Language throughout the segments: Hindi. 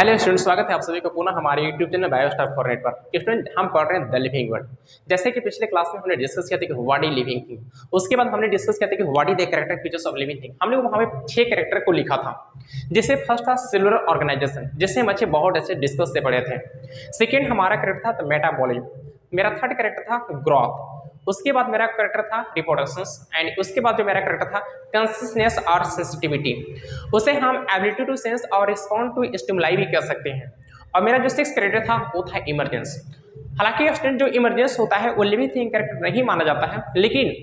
हेलो स्टूडेंट, स्वागत है आप सभी को पुनः हमारे यूट्यूब चैनल बायोस्टाफ फॉर नेट पर। स्टूडेंट, हम पढ़ रहे हैं द लिविंग वर्ल्ड। जैसे कि पिछले क्लास में हमने डिस्कस किया था कि व्हाट इज लिविंग थिंग, उसके बाद हमने डिस्कस किया था कि what is the character features of living thing. हमने वहां पे 6 कैरेक्टर को लिखा था, जिसे फर्स्ट था सेलुलर ऑर्गेनाइजेशन, जिससे हम अच्छे बहुत अच्छे डिस्कस से पढ़े थे। सेकेंड हमारा कैरेक्टर था मेटाबॉलिज्म, मेरा थर्ड कैरेक्टर था ग्रोथ, उसके बाद मेरा कैरेक्टर था रिप्रोडक्शन एंड उसके बाद जो मेरा कैरेक्टर था कॉन्शियसनेस और सेंसिटिविटी, उसे हम एबिलिटी टू सेंस और रिस्पॉन्ड टू स्टिमुलाई भी कह सकते हैं। और मेरा जो सिक्स कैरेक्टर था वो था इमरजेंस। हालांकि स्टूडेंट जो इमरजेंस होता है वो लिविंग थिंग कैरेक्टर नहीं माना जाता है, लेकिन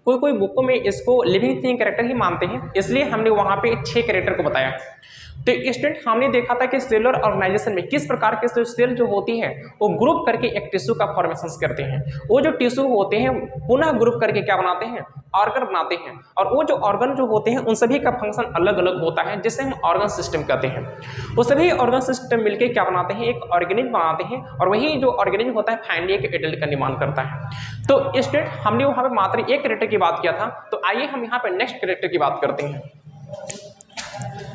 कोई कोई बुकों में इसको लिविंग थिंग कैरेक्टर ही मानते हैं, इसलिए हमने वहां पे 6 कैरेक्टर को बताया। तो स्टूडेंट हमने देखा था कि सेलुलर ऑर्गेनाइजेशन में किस प्रकार के सेल जो होती है वो ग्रुप करके एक टिश्यू का फॉर्मेशन करते हैं। वो जो टिश्यू होते हैं पुनः ग्रुप करके क्या बनाते हैं, ऑर्गन बनाते हैं। और वो जो ऑर्गन जो होते हैं उन सभी का फंक्शन अलग अलग होता है, जिसे हम ऑर्गन सिस्टम कहते हैं। वो सभी ऑर्गन सिस्टम मिलकर क्या बनाते हैं, एक ऑर्गेनिज्म बनाते हैं, और वही जो ऑर्गेनिज्म होता है फाइनली एक एडल्ट का निर्माण करता है। तो स्टूडेंट हमने वहां पर मात्र एक कैरेक्टर की बात किया था, तो आइए हम यहाँ पे नेक्स्ट कैरेक्टर की बात करते हैं।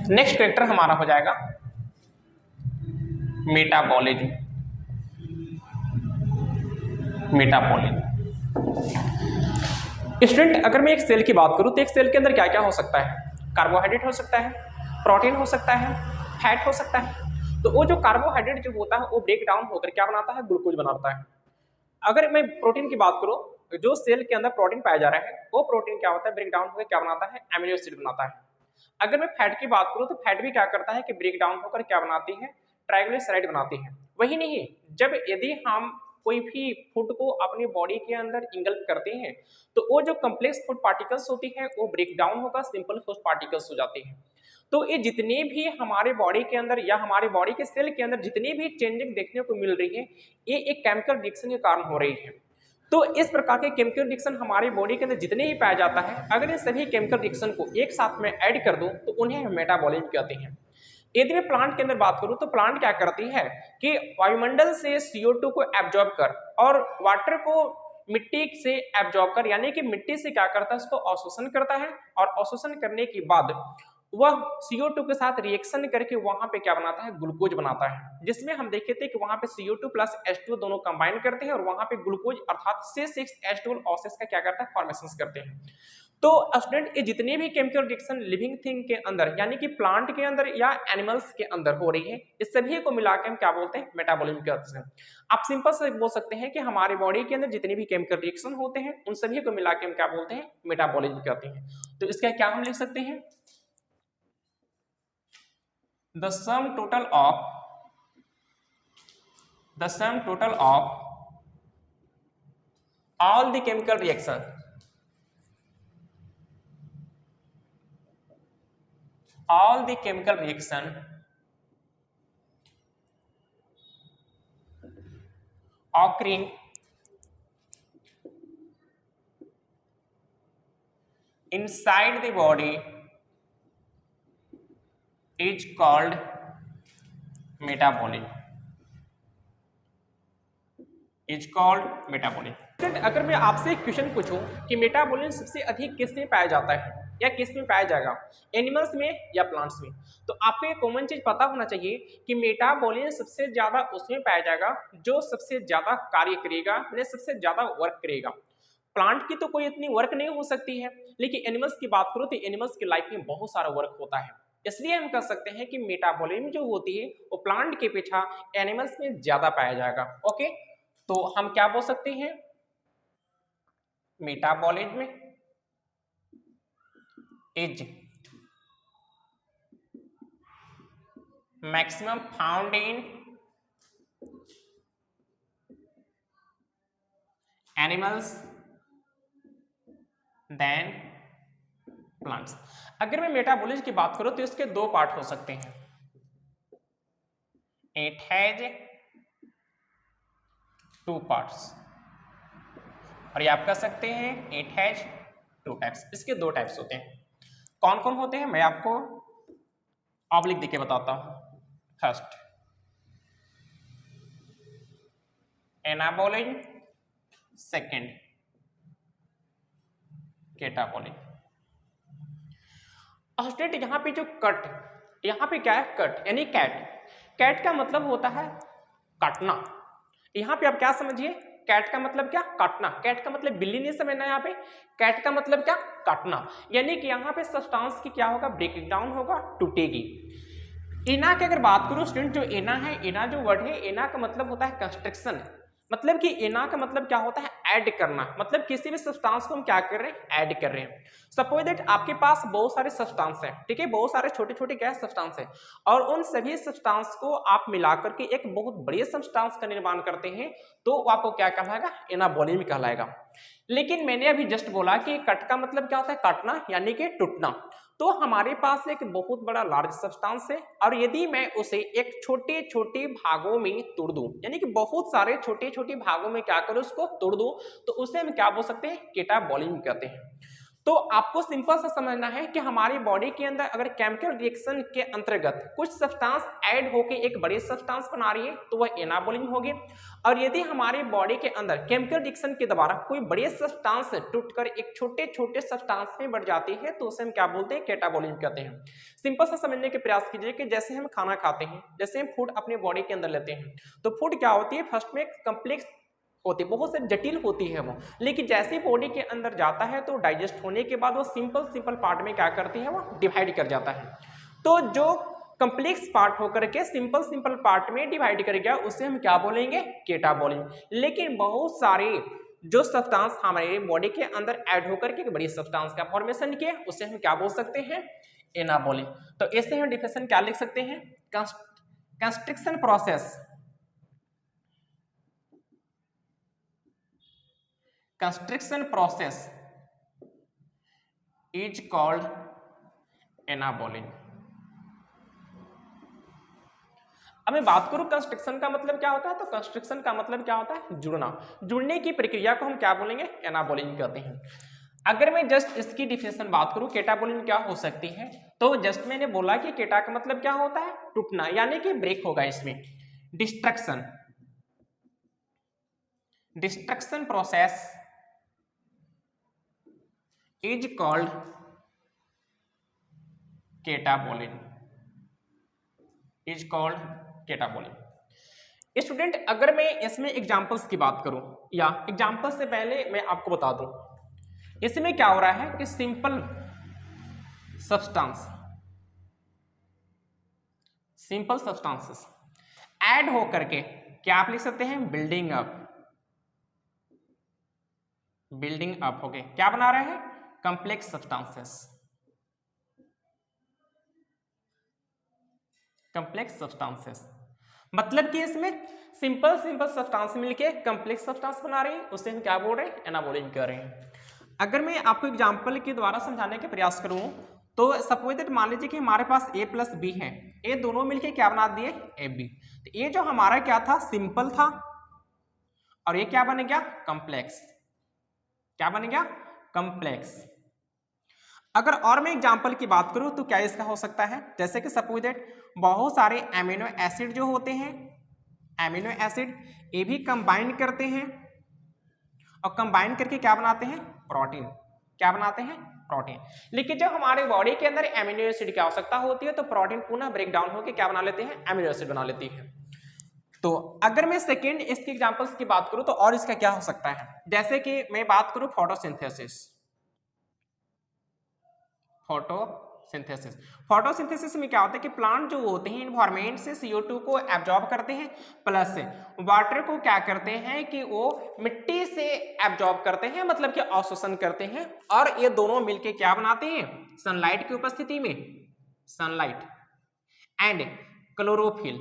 नेक्स्ट कैरेक्टर हमारा हो जाएगा मेटाबॉलिज्म। मेटाबॉलिज्म स्टूडेंट, अगर मैं एक सेल की बात करूं तो एक सेल के अंदर क्या क्या हो सकता है? कार्बोहाइड्रेट हो सकता है, प्रोटीन हो सकता है, फैट हो सकता है। तो वो जो कार्बोहाइड्रेट जो होता है वो ब्रेक डाउन होकर क्या बनाता है, ग्लूकोज बनाता है। अगर मैं प्रोटीन की बात करूं, जो सेल के अंदर प्रोटीन पाया जा रहा है वो प्रोटीन क्या होता है, ब्रेक डाउन होकर क्या बनाता है, एमिनो एसिड बनाता है। अगर मैं फैट की बात करूं तो फैट भी क्या करता है कि ब्रेक डाउन होकर क्या बनाती है, ट्राइग्लिसराइड बनाती है। वही नहीं, जब यदि हम कोई भी फूड को अपनी बॉडी के अंदर इंगल्प करते हैं तो वो जो कम्प्लेक्स फूड पार्टिकल्स होती है वो ब्रेक डाउन होकर सिंपल फूड पार्टिकल्स हो जाती हैं। तो ये जितने भी हमारे बॉडी के अंदर या हमारे बॉडी के सेल के अंदर जितनी भी चेंजिंग देखने को मिल रही है, ये एक केमिकल रिएक्शन के कारण हो रही है। तो इस प्रकार के केमिकल रिएक्शन हमारी बॉडी के अंदर जितने ही पाया जाता है, अगर इन सभी केमिकल रिएक्शन को एक साथ में ऐड कर दूं तो उन्हें हम मेटाबॉलिज्म कहते हैं। यदि मैं प्लांट के अंदर बात करूं तो प्लांट क्या करती है कि वायुमंडल से CO2 को एब्जॉर्ब कर और वाटर को मिट्टी से एब्जॉर्ब कर, यानी कि मिट्टी से क्या करता है, उसको अवशोषण करता है। और अवशोषण करने के बाद वह CO2 के साथ रिएक्शन करके वहां पे क्या बनाता है, ग्लूकोज बनाता है। जिसमें हम देखे थे कि वहां पे CO2 प्लस H2 दोनों कंबाइन करते हैं और वहां पे ग्लूकोज अर्थात C6H12 ऑसेस का क्या करता है, फॉर्मेशन करते हैं। तो स्टूडेंट ये जितने भी केमिकल रिएक्शन लिविंग थिंग के अंदर यानी कि प्लांट के अंदर या एनिमल्स के अंदर हो रही है, इस सभी को मिलाकर हम क्या बोलते हैं, मेटाबॉलिज्म कहते हैं। आप सिंपल से बोल सकते हैं कि हमारे बॉडी के अंदर जितने भी केमिकल रिएक्शन होते हैं उन सभी को मिलाकर हम क्या बोलते हैं, मेटाबॉलिज्म कहते हैं। तो इसका क्या हम लिख सकते हैं, the sum total of all the chemical reaction occurring inside the body is called metabolic अगर मैं आपसे एक क्वेश्चन पूछूं कि मेटाबॉलिज्म सबसे अधिक किस में पाया जाता है या किस में पाया जाएगा, एनिमल्स में या प्लांट्स में, तो आपको एक कॉमन चीज पता होना चाहिए कि मेटाबॉलिज्म सबसे ज्यादा उसमें पाया जाएगा जो सबसे ज्यादा कार्य करेगा, यानी सबसे ज्यादा वर्क करेगा। प्लांट की तो कोई इतनी वर्क नहीं हो सकती है, लेकिन एनिमल्स की बात करो तो एनिमल्स की लाइफ में बहुत सारा वर्क होता है। इसलिए हम कह सकते हैं कि मेटाबॉलिज्म जो होती है वो प्लांट के पीछा एनिमल्स में ज्यादा पाया जाएगा। ओके, तो हम क्या बोल सकते हैं, metabolism is maximum found in animals then plants. अगर मैं मेटाबॉलिज्म की बात करूं तो इसके दो पार्ट हो सकते हैं, इट हैज टू पार्ट्स, और ये आप कह सकते हैं इट हैज टू टाइप्स। इसके दो टाइप्स होते हैं। कौन कौन होते हैं मैं आपको ऑब्लिक देके बताता हूं। First anabolism, second catabolism. Student यहाँ पे जो कट, यहाँ पे क्या है, कट यानी कैट। कैट का मतलब होता है काटना। यहाँ पे आप क्या समझिए, कैट का मतलब क्या, काटना। कैट का मतलब बिल्ली नहीं समझना, यहाँ पे कैट का मतलब क्या, काटना। यानी कि यहाँ पे सब्सटेंस की क्या होगा, ब्रेक डाउन होगा, टूटेगी। एना की अगर बात करूं स्टूडेंट, जो एना है, एना जो वर्ड है, एना का मतलब होता है कंस्ट्रक्शन। मतलब कि एना का मतलब क्या होता है, ऐड करना। मतलब किसी भी सब्सटेंस को हम क्या कर रहे हैं, ऐड कर रहे हैं। सपोज दैट आपके पास बहुत सारे सब्सटेंस हैं, ठीक है, बहुत सारे छोटे छोटे गैस सब्सटेंस हैं, और उन सभी सब्सटेंस को आप मिलाकर के एक बहुत बड़े सब्सटेंस का निर्माण करते हैं, तो आपको क्या कहलाएगा, एनाबॉलिज्म कहलाएगा। लेकिन मैंने अभी जस्ट बोला कि कट का मतलब क्या होता है, काटना, यानी कि टूटना। तो हमारे पास एक बहुत बड़ा लार्ज सब्सटेंस है, और यदि मैं उसे एक छोटे छोटे भागों में तोड़ दूं, यानी कि बहुत सारे छोटे छोटे भागों में क्या करूं, उसको तोड़ दूं, तो उसे हम क्या बोल सकते हैं, कैटाबॉलिज्म कहते हैं। तो आपको सिंपल सा समझना है कि हमारी बॉडी के अंदर अगर केमिकल रिएक्शन के अंतर्गत कुछ सब्सटेंस ऐड होकर एक बड़े सब्सटेंस बना रही है, तो वह एनाबॉलिज्म होगी। और यदि हमारी बॉडी के अंदर केमिकल रिएक्शन के द्वारा कोई बड़े सब्सटेंस टूटकर एक छोटे छोटे सब्सटेंस में बढ़ जाती है, तो उसे हम क्या बोलते हैं, कैटाबॉलिज्म कहते हैं। सिंपल सा समझने के प्रयास कीजिए कि जैसे हम खाना खाते हैं, जैसे हम फूड अपने बॉडी के अंदर लेते हैं, तो फूड क्या होती है, फर्स्ट में कम्प्लेक्स होती है, बहुत से जटिल होती है वो, लेकिन जैसे बॉडी के अंदर जाता है तो डाइजेस्ट होने के बाद वो सिंपल पार्ट में क्या करती है, वो डिवाइड कर जाता है। तो जो कम्प्लेक्स पार्ट होकर के सिंपल पार्ट में डिवाइड कर गया, उसे हम क्या बोलेंगे, कैटाबॉलिज्म। लेकिन बहुत सारे जो सब्सटेंस हमारे बॉडी के अंदर ऐड होकर के बड़ी सब्सटेंस का फॉर्मेशन किए, उसे हम क्या बोल सकते हैं, एनाबॉलिज्म। तो इससे हम डिफिनेशन क्या लिख सकते हैं, construction process, construction process is called anabolism. अब मैं बात करूं कंस्ट्रक्शन का मतलब क्या होता है, तो कंस्ट्रक्शन का मतलब क्या होता है, जुड़ना। जुड़ने की प्रक्रिया को हम क्या बोलेंगे, एनाबॉलिज्म कहते हैं। अगर मैं जस्ट इसकी डिफिनेशन बात करूं, कैटाबॉलिज्म क्या हो सकती है, तो जस्ट मैंने बोला कि केटा का मतलब क्या होता है, टूटना, यानी कि ब्रेक होगा इसमें। Destruction, destruction process is called catabolism, is called catabolism. Student अगर मैं इसमें एग्जांपल्स की बात करूं, या एग्जांपल से पहले मैं आपको बता दूं, इसमें क्या हो रहा है कि simple substance, simple substances add होकर के क्या आप लिख सकते हैं, बिल्डिंग अप, बिल्डिंग अप हो गए, क्या बना रहे हैं, कॉम्प्लेक्स सब्सटेंसेस, कॉम्प्लेक्स सब्सटेंसेस। मतलब कि इसमें सिंपल सब्सटेंस मिलके कॉम्प्लेक्स सब्सटेंस बना रहे हैं, उसे हम क्या बोल रहे हैं, एनाबॉलिज्म कह रहे हैं। अगर मैं आपको एग्जांपल के द्वारा समझाने के प्रयास करूं, तो सपोज दैट मान लीजिए कि हमारे पास a प्लस बी है, ये दोनों मिलके क्या बना दिए, ए बी। तो ये जो हमारा क्या था, सिंपल था, और ये क्या बन गया, कॉम्प्लेक्स। क्या बन गया, कॉम्प्लेक्स। अगर और मैं एग्जांपल की बात करूं, तो क्या इसका हो सकता है, जैसे कि सपोज दैट बहुत सारे एमिनो एसिड जो होते हैं, एमिनो एसिड ये भी कंबाइन करते हैं, और कंबाइन करके क्या बनाते हैं, प्रोटीन। क्या बनाते हैं, प्रोटीन। लेकिन जब हमारे बॉडी के अंदर एमिनो एसिड की आवश्यकता होती है, तो प्रोटीन पुनः ब्रेक डाउन होकर क्या बना लेते हैं, एमिनो एसिड बना लेती है। तो अगर मैं सेकेंड इसके एग्जांपल्स की बात करूं, तो और इसका क्या हो सकता है, जैसे कि मैं बात करूं फोटोसिंथेसिस, फोटोसिंथेसिस। फोटोसिंथेसिस में क्या होता है कि प्लांट जो होते हैं एनवायरमेंट से CO2 को एब्जॉर्ब करते हैं, प्लस वाटर को क्या करते हैं कि वो मिट्टी से एब्जॉर्ब करते हैं, मतलब कि अवशोषण करते हैं, और ये दोनों मिलके क्या बनाते हैं, सनलाइट की उपस्थिति में, सनलाइट एंड क्लोरोफिल,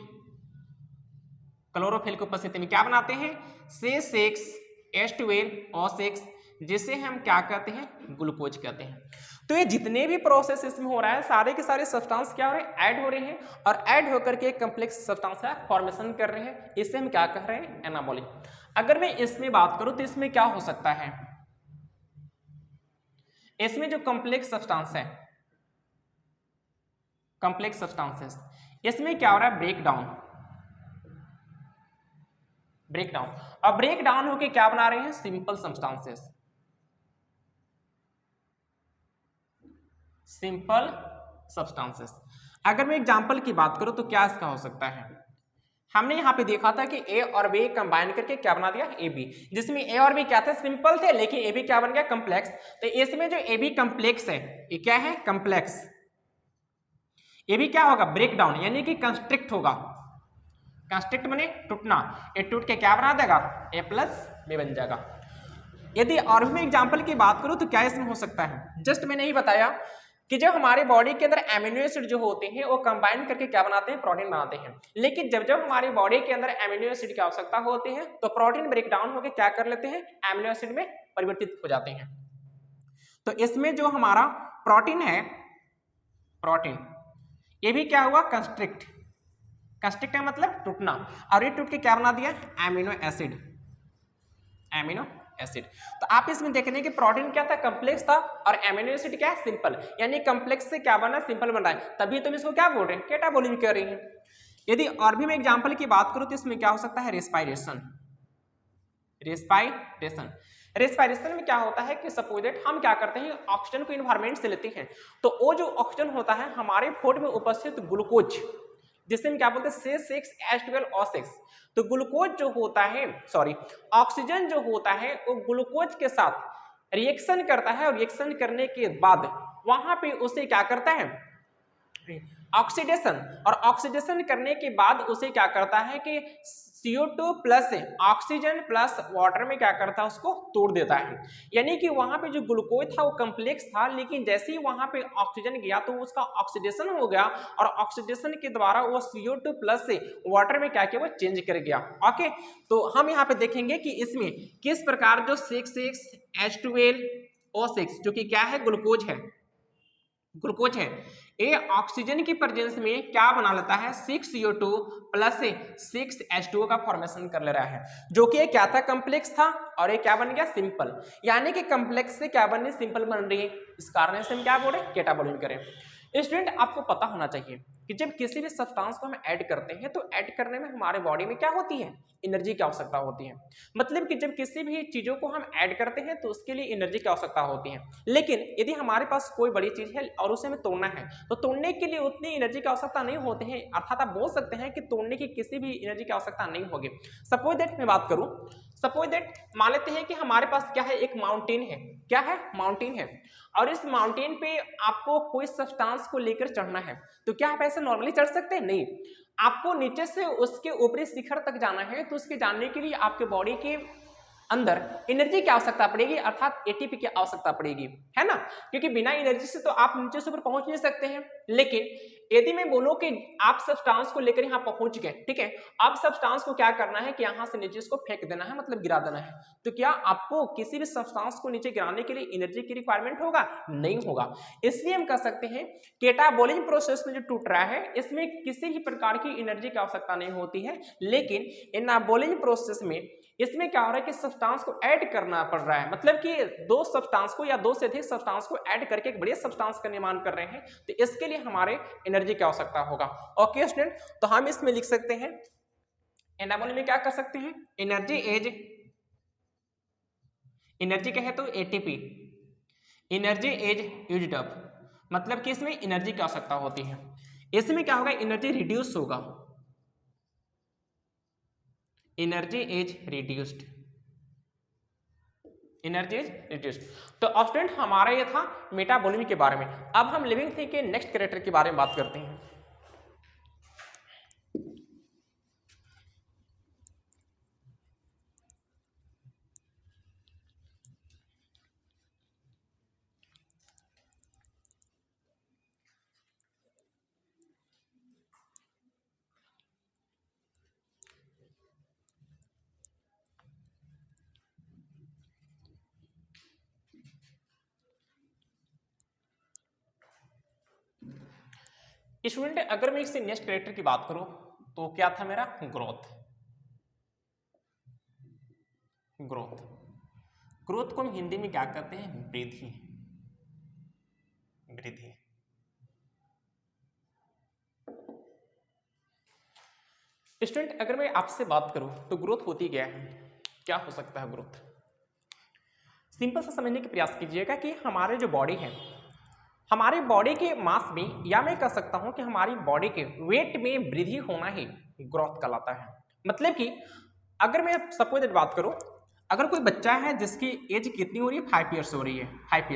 क्लोरोफिल की उपस्थिति में क्या बनाते हैं, C6H12O6, जिसे हम क्या कहते हैं, ग्लूकोज कहते हैं। तो ये जितने भी प्रोसेस इसमें हो रहा है, सारे के सारे सब्सटेंस क्या हो रहे हैं, ऐड हो रहे हैं, और ऐड होकर के एक कॉम्प्लेक्स सब्सटेंस का फॉर्मेशन कर रहे हैं, इसे हम क्या कह रहे हैं, एनाबॉलिज्म। अगर मैं इसमें बात करूं, तो इसमें क्या हो सकता है, इसमें जो कॉम्प्लेक्स सब्सटेंस है, कॉम्प्लेक्स सब्सटेंसेस, इसमें क्या हो रहा है, ब्रेक डाउन, ब्रेक डाउन, और ब्रेक डाउन होके क्या बना रहे हैं, सिंपल सब्सटेंसेस, सिंपल सब्सटेंसेस। अगर मैं एग्जांपल की बात करूं, तो क्या इसका हो सकता है, हमने यहाँ पे देखा था कि ए और बी कंबाइन करके क्या बना दिया, ए बी, जिसमें ए और बी क्या थे, सिंपल थे, लेकिन ए बी क्या बन गया, कम्प्लेक्स। तो इसमें जो ए बी कम्प्लेक्स है ये क्या है, कम्प्लेक्स। ये भी क्या होगा, ब्रेक डाउन यानी कि कंस्ट्रिक्ट होगा। कंस्ट्रिक्ट माने टूटना, ये टूट के क्या बना देगा, ए प्लस बी बन जाएगा। यदि और भी एग्जांपल की बात करूं तो क्या इसमें हो सकता है, जस्ट मैंने ही बताया कि जब हमारे बॉडी के अंदर एमिनो एसिड जो होते हैं वो कंबाइन करके क्या बनाते हैं, प्रोटीन बनाते हैं। लेकिन जब जब हमारी बॉडी के अंदर एमिनो एसिड की आवश्यकता होती है तो प्रोटीन ब्रेक डाउन होकर क्या कर लेते हैं, एमिनो एसिड में परिवर्तित हो जाते हैं। तो इसमें जो हमारा प्रोटीन है, प्रोटीन ये भी क्या हुआ, कंस्ट्रिक्ट। कंस्ट्रिक्ट का मतलब टूटना, और ये टूट के क्या बना दिया, एमिनो एसिड, एमिनो एसिड। तो आप इसमें देख रहे हैं कि प्रोटीन क्या था, कम्प्लेक्स था, और एमिनो एसिड क्या है, सिंपल, यानी कम्प्लेक्स से क्या बना, सिंपल बन रहा है, तभी तुम इसको क्या बोल रहे हैं, कैटाबोलिज्म कह रही हैं। यदि और भी मैं एग्जांपल की बात करूं तो इसमें क्या हो सकता है, रेस्पायरेशन। रेस्पायरेशन, रेस्पायरेशन में क्या होता है कि सपोजेट हम क्या करते हैं, ऑक्सीजन को इन्वायरमेंट से लेते हैं, तो वो जो ऑक्सीजन होता है हमारे फोड में उपस्थित ग्लूकोज, जिसे हम क्या बोलते हैं, C6H12O6, तो ग्लूकोज जो होता है, सॉरी, ऑक्सीजन जो होता है वो ग्लूकोज के साथ रिएक्शन करता है, और रिएक्शन करने के बाद वहां पे उसे क्या करता है, ऑक्सीडेशन, और ऑक्सीडेशन करने के बाद उसे क्या करता है कि CO2 plus oxygen plus water में क्या करता है, उसको तोड़ देता है। यानी कि वहां पे जो ग्लूकोज था वो कम्प्लेक्स था, लेकिन जैसे ही वहां पे ऑक्सीजन गया तो उसका ऑक्सीडेशन हो गया, और ऑक्सीडेशन के द्वारा वो CO2 प्लस वाटर में क्या किया, वो चेंज कर गया। ओके, तो हम यहाँ पे देखेंगे कि इसमें किस प्रकार जो 6H12O6 जो कि क्या है, ग्लूकोज है, ग्लूकोज है, ये ऑक्सीजन की प्रेजेंस में क्या बना लेता है, 6CO2 प्लस 6H2O का फॉर्मेशन कर ले रहा है, जो कि ये क्या था, कम्प्लेक्स था, और ये क्या बन गया, सिंपल। यानी कि कम्प्लेक्स से क्या बन रही, सिंपल बन रही है। इस कारण से हम क्या बोले, कैटाबोलिज्म करें। स्टूडेंट आपको पता होना चाहिए कि जब किसी भी सब्सटेंस को हम ऐड करते हैं तो ऐड करने में हमारे बॉडी में क्या होती है, एनर्जी की आवश्यकता होती है। मतलब कि जब किसी भी चीजों को हम ऐड करते हैं तो उसके लिए एनर्जी की आवश्यकता होती है। लेकिन यदि हमारे पास कोई बड़ी चीज है और उसे हमें तोड़ना है तो तोड़ने के लिए उतनी एनर्जी की आवश्यकता नहीं होती है, अर्थात आप बोल सकते हैं कि तोड़ने की किसी भी एनर्जी की आवश्यकता नहीं होगी। सपोज दैट मैं बात करूं, सपोज दैट मान लेते हैं कि हमारे पास क्या है, एक माउंटेन है, क्या है, माउंटेन है, और इस माउंटेन पे आपको कोई सब्सटेंस को लेकर चढ़ना है, तो क्या आप ऐसे नॉर्मली चढ़ सकते हैं, नहीं, आपको नीचे से उसके ऊपरी शिखर तक जाना है। तो उसके जाने के लिए आपके बॉडी के अंदर एनर्जी की आवश्यकता पड़ेगी, अर्थात एटीपी की आवश्यकता पड़ेगी, है ना, क्योंकि बिना एनर्जी से तो आप नीचे से ऊपर पहुंच नहीं सकते हैं। लेकिन यदि मैं बोलूं कि आप सब्सटेंस को लेकर यहां पहुंच गए, ठीक है, अब सब्सटेंस को क्या करना है कि यहां से नीचे इसको फेंक देना है, मतलब गिरा देना है, तो क्या आपको किसी भी सब्सटेंस को नीचे गिराने के लिए एनर्जी की रिक्वायरमेंट होगा, नहीं होगा। इसलिए हम कह सकते हैं कैटाबोलिज्म प्रोसेस में जो टूट रहा है इसमें किसी भी प्रकार की एनर्जी की आवश्यकता नहीं होती है। लेकिन एनाबोलिज्म प्रोसेस में इसमें क्या हो रहा है कि सब्सटेंस को ऐड करना पड़ रहा है, मतलब कि दो सब्सटेंस को या दो से अधिक सब्सटेंस को ऐड करके एक बड़े सब्सटेंस का निर्माण कर रहे हैं, तो इसके लिए हमारे एनर्जी की आवश्यकता होगा। ओके स्टूडेंट, तो हम इसमें लिख सकते हैं एनाबोलिज्म में क्या कर सकते हैं, एनर्जी एज, एनर्जी क्या है तो ATP, energy as used up, मतलब कि इसमें एनर्जी की आवश्यकता होती है। इसमें क्या होगा, एनर्जी रिड्यूस होगा, energy as reduced, energy as reduced. तो स्टूडेंट हमारा ये था मेटाबॉलिज्म के बारे में। अब हम लिविंग थिंग के नेक्स्ट कैरेक्टर के बारे में बात करते हैं। स्टूडेंट अगर मैं इससे नेक्स्ट कैरेक्टर की बात करूं तो क्या था मेरा, ग्रोथ। ग्रोथ, ग्रोथ को हम हिंदी में क्या कहते हैं, वृद्धि, वृद्धि। स्टूडेंट अगर मैं आपसे बात करूं तो ग्रोथ होती क्या है, क्या हो सकता है ग्रोथ। सिंपल सा समझने का प्रयास कीजिएगा कि हमारे जो बॉडी है हमारी बॉडी के मास में, या मैं कह सकता हूं कि हमारी बॉडी के वेट में वृद्धि होना ही ग्रोथ कहलाता है। मतलब कि अगर मैं सपोज बात करूं, अगर कोई बच्चा है जिसकी एज कितनी हो रही है, 5 ईयर्स हो रही है, 5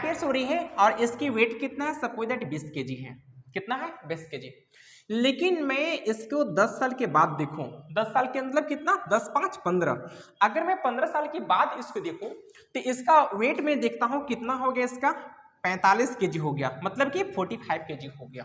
ईयर्स हो रही है, और इसकी वेट कितना है, सपोज दैट 20 केजी है। कितना है? 20 केजी। लेकिन मैं इसको 10 साल के बाद देखूं, 10 साल के मतलब कितना, 10 5 15, अगर मैं 15 साल के बाद इसको देखूं तो इसका वेट में देखता हूं कितना हो गया, इसका 45 केजी हो गया, मतलब कि 45 केजी हो गया।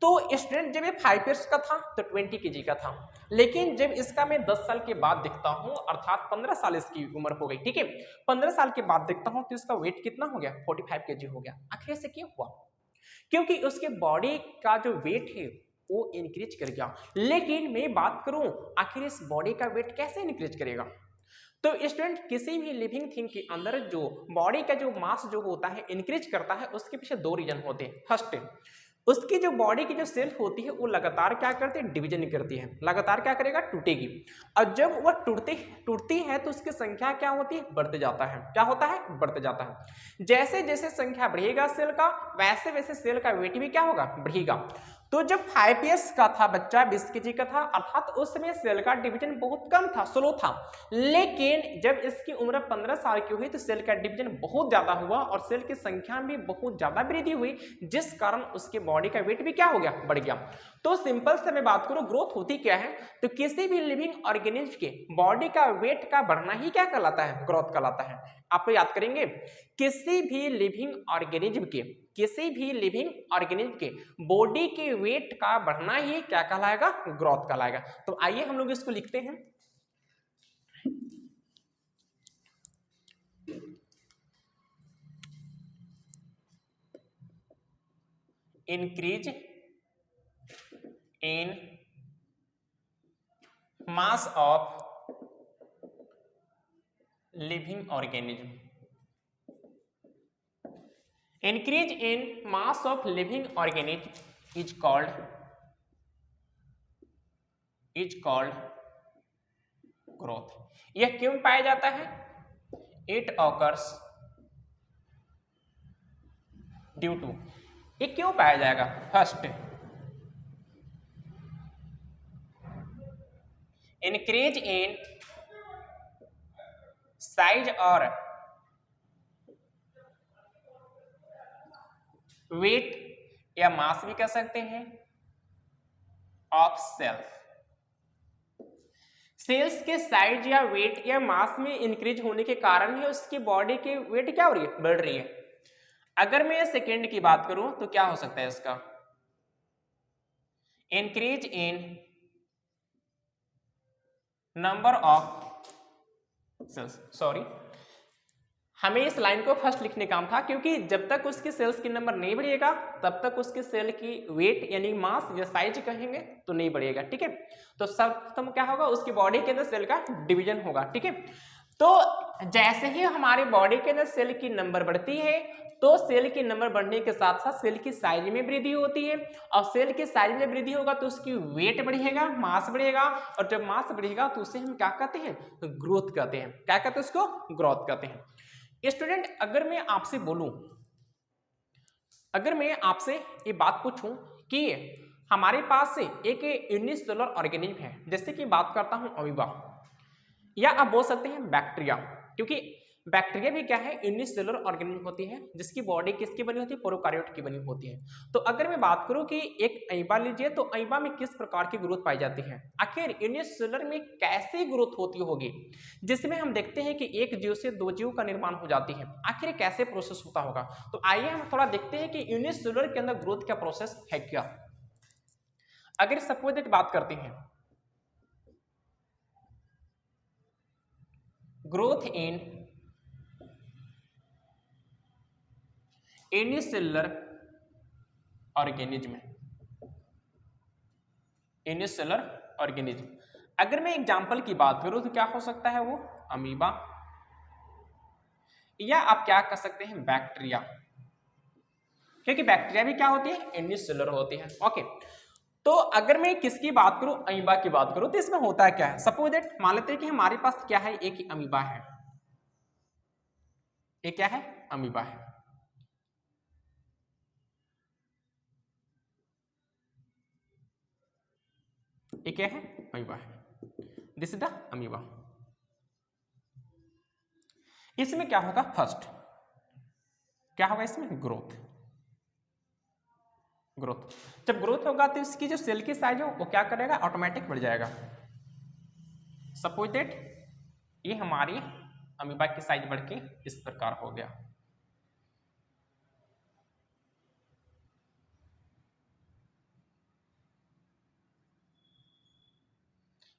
तो स्टूडेंट जब ये 5 ईयर्स का था तो 20 केजी का था, लेकिन जब इसका मैं 10 साल के बाद देखता हूं, अर्थात 15 साल इसकी उम्र हो गई, ठीक है, 15 साल के बाद देखता हूं तो इसका वेट कितना हो गया, 45 केजी हो गया। आखिर से क्यों हुआ? क्योंकि उसके बॉडी का जो वेट है वो इंक्रीज कर गया। लेकिन मैं बात करूं आखिर इस बॉडी का वेट कैसे इंक्रीज करेगा, तो स्टूडेंट किसी भी लिविंग थिंग के अंदर जो बॉडी का जो मास जो होता है इंक्रीज करता है, उसके पीछे 2 रीजन होते हैं। फर्स्ट, उसकी जो बॉडी की जो सेल होती है वो लगातार क्या करती है, डिवीजन करती है, लगातार क्या करेगा, टूटेगी। और जब वह टूटती है तो उसकी संख्या क्या होती है, बढ़ते जाता है। क्या होता है? बढ़ते जाता है। जैसे जैसे संख्या बढ़ेगा सेल का, वैसे वैसे सेल का वेट भी क्या होगा, बढ़ेगा। तो जब 5 ईयर्स का था बच्चा, 20 केजी का था, अर्थात उस समय सेल का डिवीजन बहुत कम था, स्लो था। लेकिन जब इसकी उम्र 15 साल की हुई तो सेल का डिवीजन बहुत ज्यादा हुआ और सेल की संख्या में बहुत ज्यादा वृद्धि हुई, जिस कारण उसके बॉडी का वेट भी क्या हो गया, बढ़ गया। तो सिंपल से मैं बात करूं ग्रोथ होती क्या है, तो किसी भी लिविंग ऑर्गेनिज्म के बॉडी का वेट का बढ़ना ही क्या कहलाता है, ग्रोथ कहलाता है। आप याद करेंगे, किसी भी लिविंग ऑर्गेनिज्म के बॉडी के वेट का बढ़ना ही क्या कहलाएगा, ग्रोथ कहलाएगा। तो आइए हम लोग इसको लिखते हैं। Increase in mass of living organism, increase in mass of living organism is called growth। यह क्यों पाया जाता है? It occurs due to, ये क्यों पाया जाएगा? फर्स्ट, इंक्रीज इन साइज और वेट या मास भी कह सकते हैं ऑफ सेल्फ। सेल्स के साइज या वेट या मास में इंक्रीज होने के कारण ही उसकी बॉडी की वेट क्या हो रही है, बढ़ रही है। अगर मैं सेकेंड की बात करूं तो क्या हो सकता है इसका, increase in number of cells. Sorry, हमें इस लाइन को फर्स्ट लिखने काम था, क्योंकि जब तक उसकी सेल्स की नंबर नहीं बढ़ेगा तब तक उसके सेल की वेट यानी मास या साइज कहेंगे तो नहीं बढ़ेगा, ठीक है। तो सर्वप्रथम क्या होगा, उसकी बॉडी के अंदर सेल का डिवीजन होगा, ठीक है। तो जैसे ही हमारी बॉडी के अंदर सेल की नंबर बढ़ती है तो सेल की नंबर बढ़ने के साथ साथ सेल की साइज में वृद्धि होती है, और सेल की साइज में वृद्धि होगा तो उसकी वेट बढ़ेगा, मास बढ़ेगा, और जब मास बढ़ेगा तो उसे हम क्या कहते हैं, ग्रोथ कहते हैं। क्या कहते हैं उसको, ग्रोथ कहते हैं। स्टूडेंट अगर मैं आपसे बोलूं, अगर मैं आपसे ये बात पूछूं कि हमारे पास से एक यूनिसेलुलर ऑर्गेनिज्म है, जैसे कि बात करता हूं अमीबा, या आप बोल सकते हैं बैक्टीरिया, क्योंकि बैक्टीरिया भी क्या है, यूनिसेलुलर ऑर्गेनिज्म होती है जिसकी बॉडी किसकी बनी होती है, प्रोकैरियोट की बनी होती है। तो अगर मैं बात करूं कि एक अमीबा लीजिए, तो अमीबा में किस प्रकार की ग्रोथ पाई जाती है, आखिर यूनिसेलुलर में कैसे ग्रोथ होती होगी, जिसमें हम देखते हैं कि एक जीव से 2 जीव का निर्माण हो जाती है, आखिर कैसे प्रोसेस होता होगा। तो आइए हम थोड़ा देखते हैं कि यूनिसेलुलर के अंदर ग्रोथ का प्रोसेस है क्या। अगर सपोज दैट बात करते हैं growth in unicellular organism, unicellular organism, अगर मैं एग्जांपल की बात करूं तो क्या हो सकता है, वो अमीबा, या आप क्या कर सकते हैं, बैक्टीरिया, क्योंकि बैक्टीरिया भी क्या होती है, यूनिसेलुलर होती है। ओके, तो अगर मैं किसकी बात करूं, अमीबा की बात करूं, तो इसमें होता है क्या है, सपोज दैट मान लेते हैं कि हमारे पास क्या है, एक ही अमीबा है, ये क्या है, अमीबा है। ये क्या है? अमीबा है। This is the amoeba. इसमें क्या होगा? फर्स्ट क्या होगा इसमें? ग्रोथ। ग्रोथ जब ग्रोथ होगा तो इसकी जो सेल की साइज हो वो क्या करेगा? ऑटोमेटिक बढ़ जाएगा। सपोज दैट ये हमारी अमीबा की साइज बढ़ के इस प्रकार हो गया।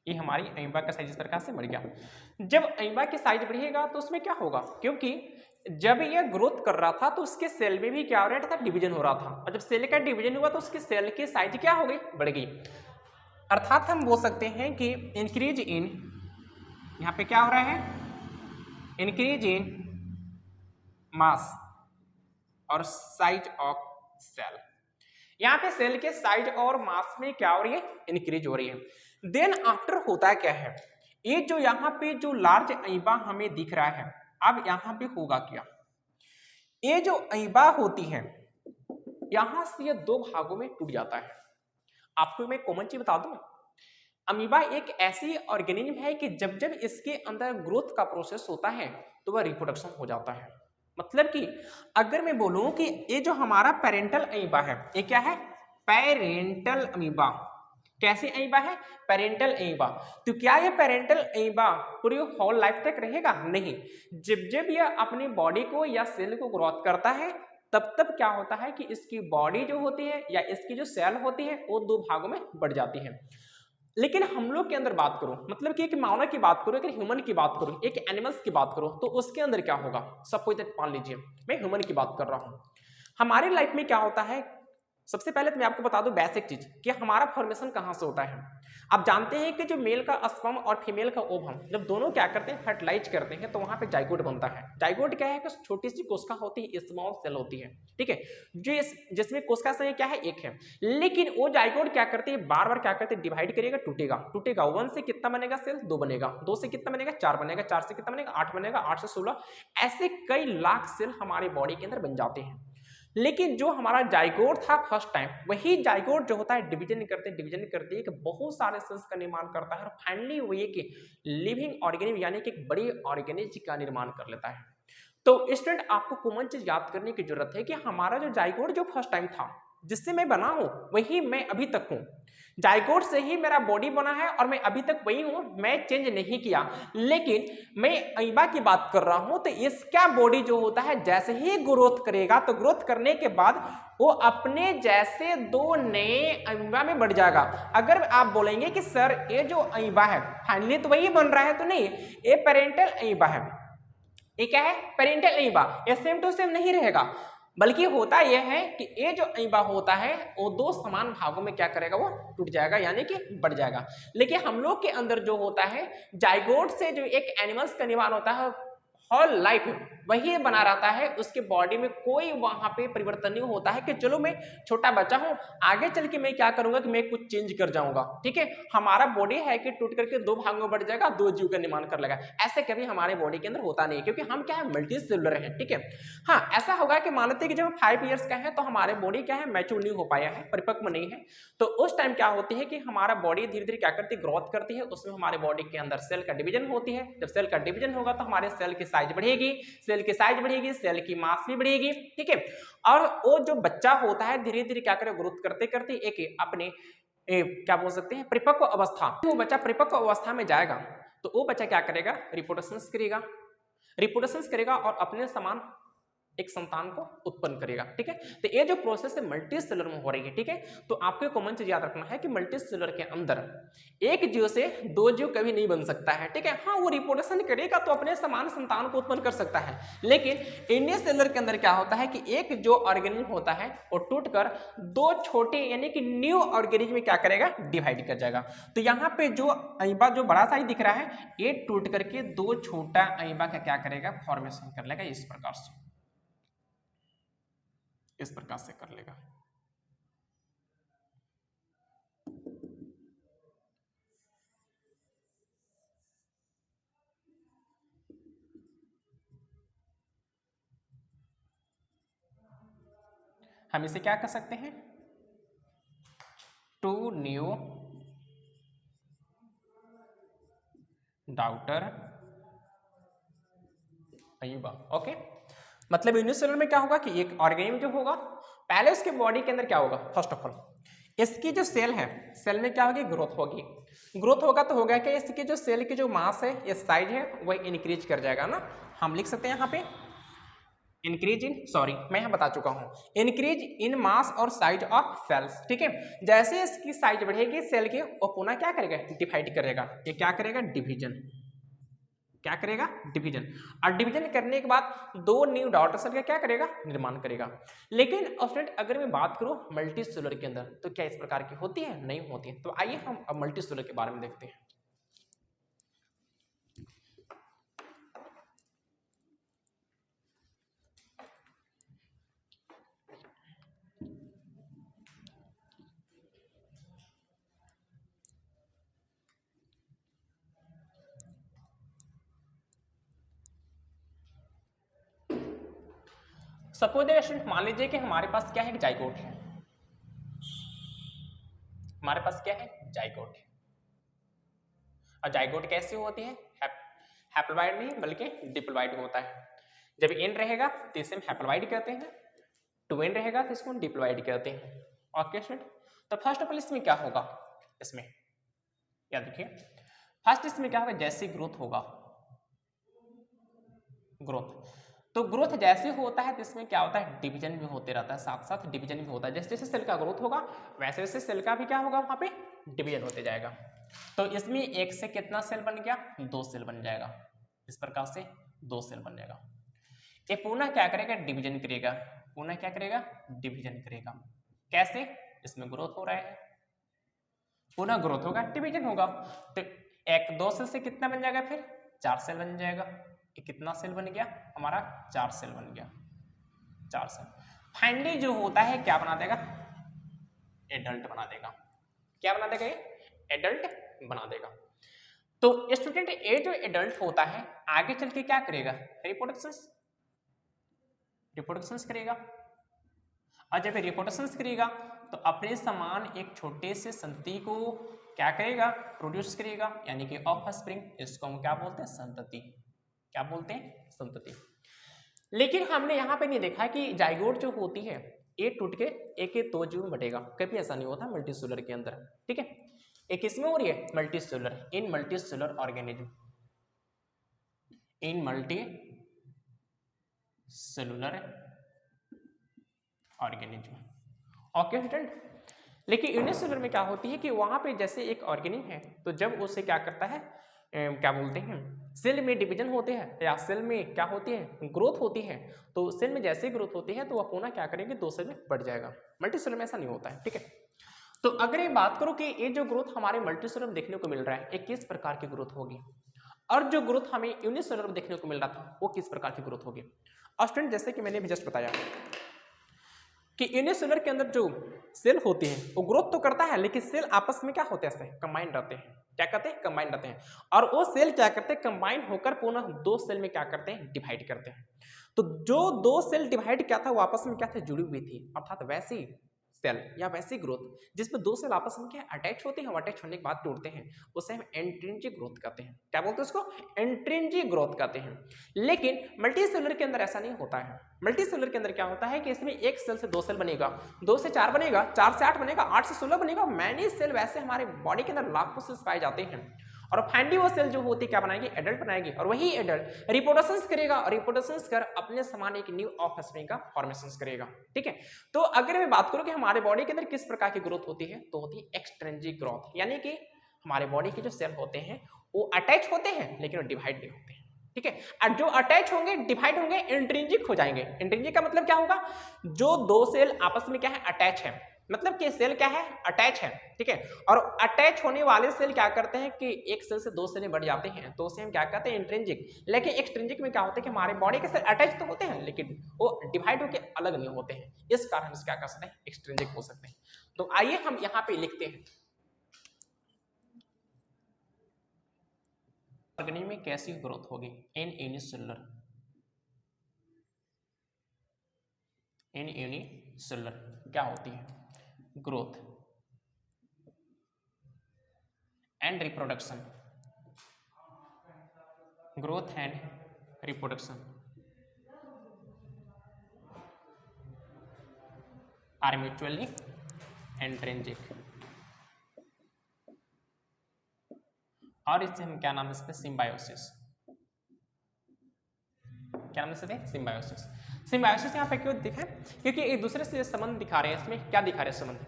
ये हमारी अमीबा का साइज इस प्रकार से बढ़ गया। जब अमीबा की साइज बढ़ेगा तो उसमें क्या होगा? क्योंकि जब ये ग्रोथ कर रहा था तो उसके सेल में भी क्या हो रहा था? डिवीजन हो रहा था। और जब सेल का डिवीजन हुआ तो उसके सेल की साइज क्या हो गई? बढ़ गई। अर्थात हम बोल सकते हैं कि इंक्रीज इन, यहाँ पे क्या हो रहा है? इंक्रीज इन मास और साइज ऑफ सेल। यहाँ पे सेल के साइज और मास में क्या हो रही है? इंक्रीज हो रही है। देन आफ्टर होता क्या है? ये जो यहाँ पे जो लार्ज अमीबा हमें दिख रहा है, अब यहाँ पे होगा क्या? ये जो अमीबा होती है यहां से ये दो भागों में टूट जाता है। आपको मैं कॉमन चीज बता दूं, अमीबा एक ऐसी ऑर्गेनिज्म है कि जब जब इसके अंदर ग्रोथ का प्रोसेस होता है तो वह रिप्रोडक्शन हो जाता है। मतलब कि अगर मैं बोलूं कि ये जो हमारा पेरेंटल अमीबा है, ये क्या है? Parental amoeba. कैसे अमीबा है? Parental amoeba. तो क्या ये पेरेंटल अमीबा पूरी होल लाइफ तक रहेगा? नहीं। जब जब यह अपनी बॉडी को या सेल को ग्रोथ करता है तब तब क्या होता है कि इसकी बॉडी जो होती है या इसकी जो सेल होती है वो दो भागों में बढ़ जाती है। लेकिन हम लोग के अंदर बात करूं, मतलब कि एक मानव की बात करूं, एक ह्यूमन की बात करूं, एक एनिमल्स की बात करूं, तो उसके अंदर क्या होगा? सपोज दैट मान लीजिए मैं ह्यूमन की बात कर रहा हूं। हमारी लाइफ में क्या होता है? सबसे पहले तो मैं आपको बता दूं बेसिक चीज कि हमारा फॉर्मेशन कहां से होता है। आप जानते हैं कि जो मेल का स्पर्म और फीमेल का ओवम जब दोनों क्या करते हैं? फर्टिलाइज करते हैं तो वहां पे जाइगोट बनता है। जाइगोट क्या है? कि छोटी सी कोशिका होती है, स्मॉल सेल होती है, ठीक है, जिसमें कोशिका संख्या क्या है? एक है। लेकिन वो जाइगोट क्या करती है? बार बार क्या करते हैं? डिवाइड करेगा, टूटेगा टूटेगा। 1 से कितना बनेगा सेल? 2 बनेगा। 2 से कितना बनेगा? 4 बनेगा। 4 से कितना बनेगा? 8 बनेगा। 8 से 16, ऐसे कई लाख सेल हमारे बॉडी के अंदर बन जाते हैं। लेकिन जो हमारा जाइगोट था फर्स्ट टाइम, वही जाइगोट जो होता है डिवीजन करते एक बहुत सारे सेल्स का निर्माण करता है और फाइनली वो एक लिविंग ऑर्गेनिज्म यानी कि एक बड़ी ऑर्गेनिज्म का निर्माण कर लेता है। तो स्टूडेंट आपको कॉमन चीज याद करने की जरूरत है कि हमारा जो जाइगोट जो फर्स्ट टाइम था जिससे मैं बना हूं वही मैं अभी तक हूं। जाइगोट से ही मेरा बॉडी बना है और मैं अभी तक वही हूं, मैं चेंज नहीं किया। लेकिन मैं अमीबा की बात कर रहा हूं तो इसका बॉडी जो होता है जैसे ही ग्रोथ करेगा तो ग्रोथ करने के बाद वो अपने जैसे दो नए अमीबा में बढ़ जाएगा। अगर आप बोलेंगे कि सर ये जो अमीबा है फाइनली तो वही बन रहा है, तो नहीं, ये पेरेंटल अमीबा है। ये क्या है? Parental amoeba. ये सेम टू सेम नहीं रहेगा, बल्कि होता यह है कि ये जो अमीबा होता है वो दो समान भागों में क्या करेगा? वो टूट जाएगा यानी कि बढ़ जाएगा। लेकिन हम लोग के अंदर जो होता है जाइगोट से जो एक एनिमल्स का निर्माण होता है होल लाइफ वही बना रहता है, उसके बॉडी में कोई वहां पे परिवर्तन नहीं होता है कि चलो मैं छोटा बच्चा हूं आगे चल के मैं क्या करूंगा कि मैं कुछ चेंज कर जाऊंगा। ठीक है, हमारा बॉडी है कि टूट करके दो भागों में बढ़ जाएगा, दो जीव का निर्माण कर लेगा। ऐसे कभी हमारे बॉडी के अंदर होता नहीं, क्योंकि हम क्या है? मल्टी सेलुलर है। ठीक है, हाँ ऐसा होगा कि मान लेते हैं कि जब हम 5 ईयर्स का है तो हमारे बॉडी क्या है? मैच्योर नहीं हो पाया है, परिपक्व नहीं है। तो उस टाइम क्या होती है कि हमारा बॉडी धीरे धीरे क्या करती है? ग्रोथ करती है। उसमें हमारे बॉडी के अंदर सेल का डिवीजन होती है। जब सेल का डिवीजन होगा तो हमारे सेल की साइज बढ़ेगी, सेल की साइज बढ़ेगी, सेल की मास भी बढ़ेगी। ठीक है, और वो जो बच्चा होता है धीरे धीरे क्या करे? ग्रोथ करते करते एक अपने क्या बोल सकते हैं? परिपक्व अवस्था। वो बच्चा परिपक्व अवस्था में जाएगा तो वो बच्चा क्या करेगा? रिप्रोडक्शन करेगा। रिप्रोडक्शन करेगा और अपने समान एक संतान को उत्पन्न करेगा। ठीक है, तो ये जो प्रोसेस है मल्टी सेलुलर में हो रही है। ठीक है, तो आपको कॉमन चीज याद रखना है कि मल्टी सेलुलर के अंदर एक जीव से दो जीव कभी नहीं बन सकता है। ठीक है, हाँ वो रिप्रोडक्शन करेगा तो अपने समान संतान को उत्पन्न कर सकता है, लेकिन इंडियन सेलुलर के अंदर क्या होता है कि एक जो ऑर्गेनिज्म होता है वो टूटकर दो छोटे यानी कि न्यू ऑर्गेनिज्म में क्या करेगा? डिवाइड कर जाएगा। तो यहाँ पे जो अमीबा जो बड़ा साइज दिख रहा है ये टूट करके दो छोटा अमीबा का क्या करेगा? फॉर्मेशन कर लेगा। इस प्रकार से कर लेगा। हम इसे क्या कर सकते हैं? Two new daughter amoeba. Okay, मतलब यूनिसेलुलर में क्या होगा कि एक ऑर्गेनिज्म जो होगा पहले उसके बॉडी के अंदर क्या होगा, फर्स्ट ऑफ ऑल इसकी जो सेल है, सेल में क्या होगी, ग्रोथ होगी। ग्रोथ होगा तो होगा कि इसकी जो सेल की जो मास है, ये साइज है, वह इंक्रीज कर जाएगा ना। हम लिख सकते हैं यहाँ पे इंक्रीज इन, सॉरी मैं यहाँ बता चुका हूँ, इंक्रीज इन मास और साइज ऑफ सेल्स। ठीक है, जैसे इसकी साइज बढ़ेगी सेल की, वो पुनः क्या करेगा, डिवाइड करेगा। ये क्या करेगा, डिवीजन, क्या करेगा, डिवीजन। और डिवीजन करने के बाद दो न्यू डॉटर सेल का क्या करेगा, निर्माण करेगा। लेकिन स्टूडेंट अगर मैं बात करूं मल्टी सेलुलर के अंदर, तो क्या इस प्रकार की होती है, नहीं होती है। तो आइए हम अब मल्टी सेलुलर के बारे में देखते हैं। सपोज स्टूडेंट मान लीजिए कि हमारे पास क्या है, जाइगोट है, हमारे पास क्या है, जाइगोट है। और जाइगोट कैसी होती है, हैप्लॉइड नहीं बल्कि डिप्लॉइड होता है। जब इन रहेगा तो इसे हम हैप्लॉइड कहते हैं, टू इन रहेगा तो इसको डिप्लॉइड कहते हैं। ओके स्टूडेंट, तो फर्स्ट ऑफ ऑल इसमें क्या होगा, इसमें क्या देखिए, फर्स्ट इसमें क्या होगा, जैसे ग्रोथ होगा, ग्रोथ, तो ग्रोथ जैसे होता है तो इसमें क्या होता है, डिवीजन भी होते रहता है, साथ साथ डिवीजन भी होता है। जैसे जैसे सेल का ग्रोथ होगा वैसे वैसे सेल का भी क्या होगा, वहां पे डिवीजन होते जाएगा। तो इसमें एक से कितना सेल बन गया, दो सेल बन जाएगा। इस प्रकार से दो सेल बन जाएगा। ये पुनः क्या करेगा, डिवीजन करेगा, पुनः क्या करेगा, डिवीजन करेगा। कैसे, इसमें ग्रोथ हो रहा है, पुनः ग्रोथ होगा, डिवीजन होगा। तो एक दो सेल से कितना बन जाएगा, फिर चार सेल बन जाएगा। ये कितना सेल बन गया हमारा, चार सेल बन गया, चार सेल। फाइनली जो होता है क्या बना देगा, एडल्ट बना देगा। क्या बना देगा, ये एडल्ट बना देगा। तो स्टूडेंट ये जो एडल्ट होता है आगे चल के क्या करेगा, रिप्रोडक्शंस, रिप्रोडक्शंस करेगा। और जब रिप्रोडक्शंस करेगा तो अपने समान एक छोटे से संतति को क्या करेगा, प्रोड्यूस करेगा, यानी कि ऑफस्प्रिंग। इसको हम क्या बोलते हैं, संतति। क्या बोलते हैं, संतति। लेकिन हमने यहाँ पे नहीं देखा कि जाइगोट जो होती है ये टूट के एक एक दो जीव में बटेगा, कभी ऐसा नहीं होता मल्टीसेलुलर के अंदर। ठीक है, एक किसमें हो रही है, multicellular, in multicellular organism, in multicellular organism. Okay student, लेकिन यूनिसेलुलर में क्या होती है कि वहां पे जैसे एक ऑर्गेनिज्म है तो जब उसे क्या करता है, क्या बोलते हैं, सेल में डिवीजन होते हैं या सेल में क्या होती है, ग्रोथ होती है। तो सेल में जैसे ही ग्रोथ होती है तो वह पुनः क्या करेंगे, दो सेल में बढ़ जाएगा। मल्टीसेलुलर में ऐसा नहीं होता है। ठीक है, तो अगर ये बात करो कि ये जो ग्रोथ हमारे मल्टीसेलुलर में देखने को मिल रहा है ये किस प्रकार की ग्रोथ होगी, और जो ग्रोथ हमें यूनिसेलुलर में देखने को मिल रहा था वो किस प्रकार की ग्रोथ होगी। और स्टूडेंट जैसे कि मैंने भी जस्ट बताया कि यूनिसेलुलर के अंदर जो सेल होती है वो ग्रोथ तो करता है, लेकिन सेल आपस में क्या होते हैं, कंबाइन रहते हैं। क्या कहते हैं, कंबाइन रहते हैं। और वो सेल क्या करते हैं, कंबाइन होकर पुनः दो सेल में क्या करते हैं, डिवाइड करते हैं। तो जो दो सेल डिवाइड क्या था वो आपस में क्या थे, जुड़ी हुई थी, अर्थात वैसी सेल या वैसी ग्रोथ जिसमें दो सेल आपस में क्या अटैच होते हैं, अटैच होने के बाद टूटते हैं, उसे हम एंट्रिंजिक ग्रोथ कहते हैं। क्या बोलते हैं उसको, एंट्रिंजिक ग्रोथ कहते हैं। लेकिन मल्टीसेलुलर के अंदर ऐसा नहीं होता है। मल्टीसेलुलर के अंदर क्या होता है कि इसमें एक सेल से दो सेल बनेगा, दो से चार बनेगा, चार से आठ बनेगा, आठ से 16 बनेगा। मैनी सेल वैसे हमारे बॉडी के अंदर लाखों सेल्स पाए जाते हैं। और फाइनली वो सेल जो होती है क्या बनाएगी, एडल्ट बनाएगी। और वही एडल्ट रिप्रोडक्शंस करेगा और रिप्रोडक्शंस कर अपने समान एक न्यू ऑफस्प्रिंग का फॉर्मेशंस करेगा। ठीक है, तो अगर मैं बात करूं कि हमारे बॉडी के अंदर किस प्रकार की ग्रोथ होती है, तो होती है एक्सट्रिंसिक ग्रोथ, यानी कि हमारे बॉडी के जो सेल होते हैं वो अटैच होते हैं लेकिन वो डिवाइड नहीं होते हैं। ठीक है, और जो अटैच होंगे डिवाइड होंगे इंट्रिंसिक हो जाएंगे। इंट्रिंसिक का मतलब क्या होगा, जो दो सेल आपस में क्या है, अटैच है, मतलब कि सेल क्या है, अटैच है। ठीक है, और अटैच होने वाले सेल क्या करते हैं कि एक सेल से दो सेल में बढ़ जाते हैं, तो उसे हम क्या कहते हैं, इंट्रिंसिक। लेकिन एक्सट्रिंसिक में क्या होता है कि हमारे बॉडी के सेल अटैच तो होते हैं लेकिन वो डिवाइड होकर अलग नहीं होते हैं, इस कारण हम क्या कर सकते हैं, एक्सट्रिंसिक हो सकते हैं। तो आइए हम यहाँ पे लिखते हैं ऑर्गेनिज्म में कैसी ग्रोथ होगी, इन यूनिसेलुलर, इन यूनिसेलुलर क्या होती है, growth and reproduction growth and reproduction are mutually intrinsic, और इससे हम क्या नाम दे सकते हैं, सिम्बायोसिस। क्या नाम दे सकते हैं, सिम्बायोसिस। सिम्बायोसिस यहाँ पे क्यों दिखा है, क्योंकि एक दूसरे से संबंध दिखा रहे हैं। इसमें क्या दिखा रहे हैं संबंध,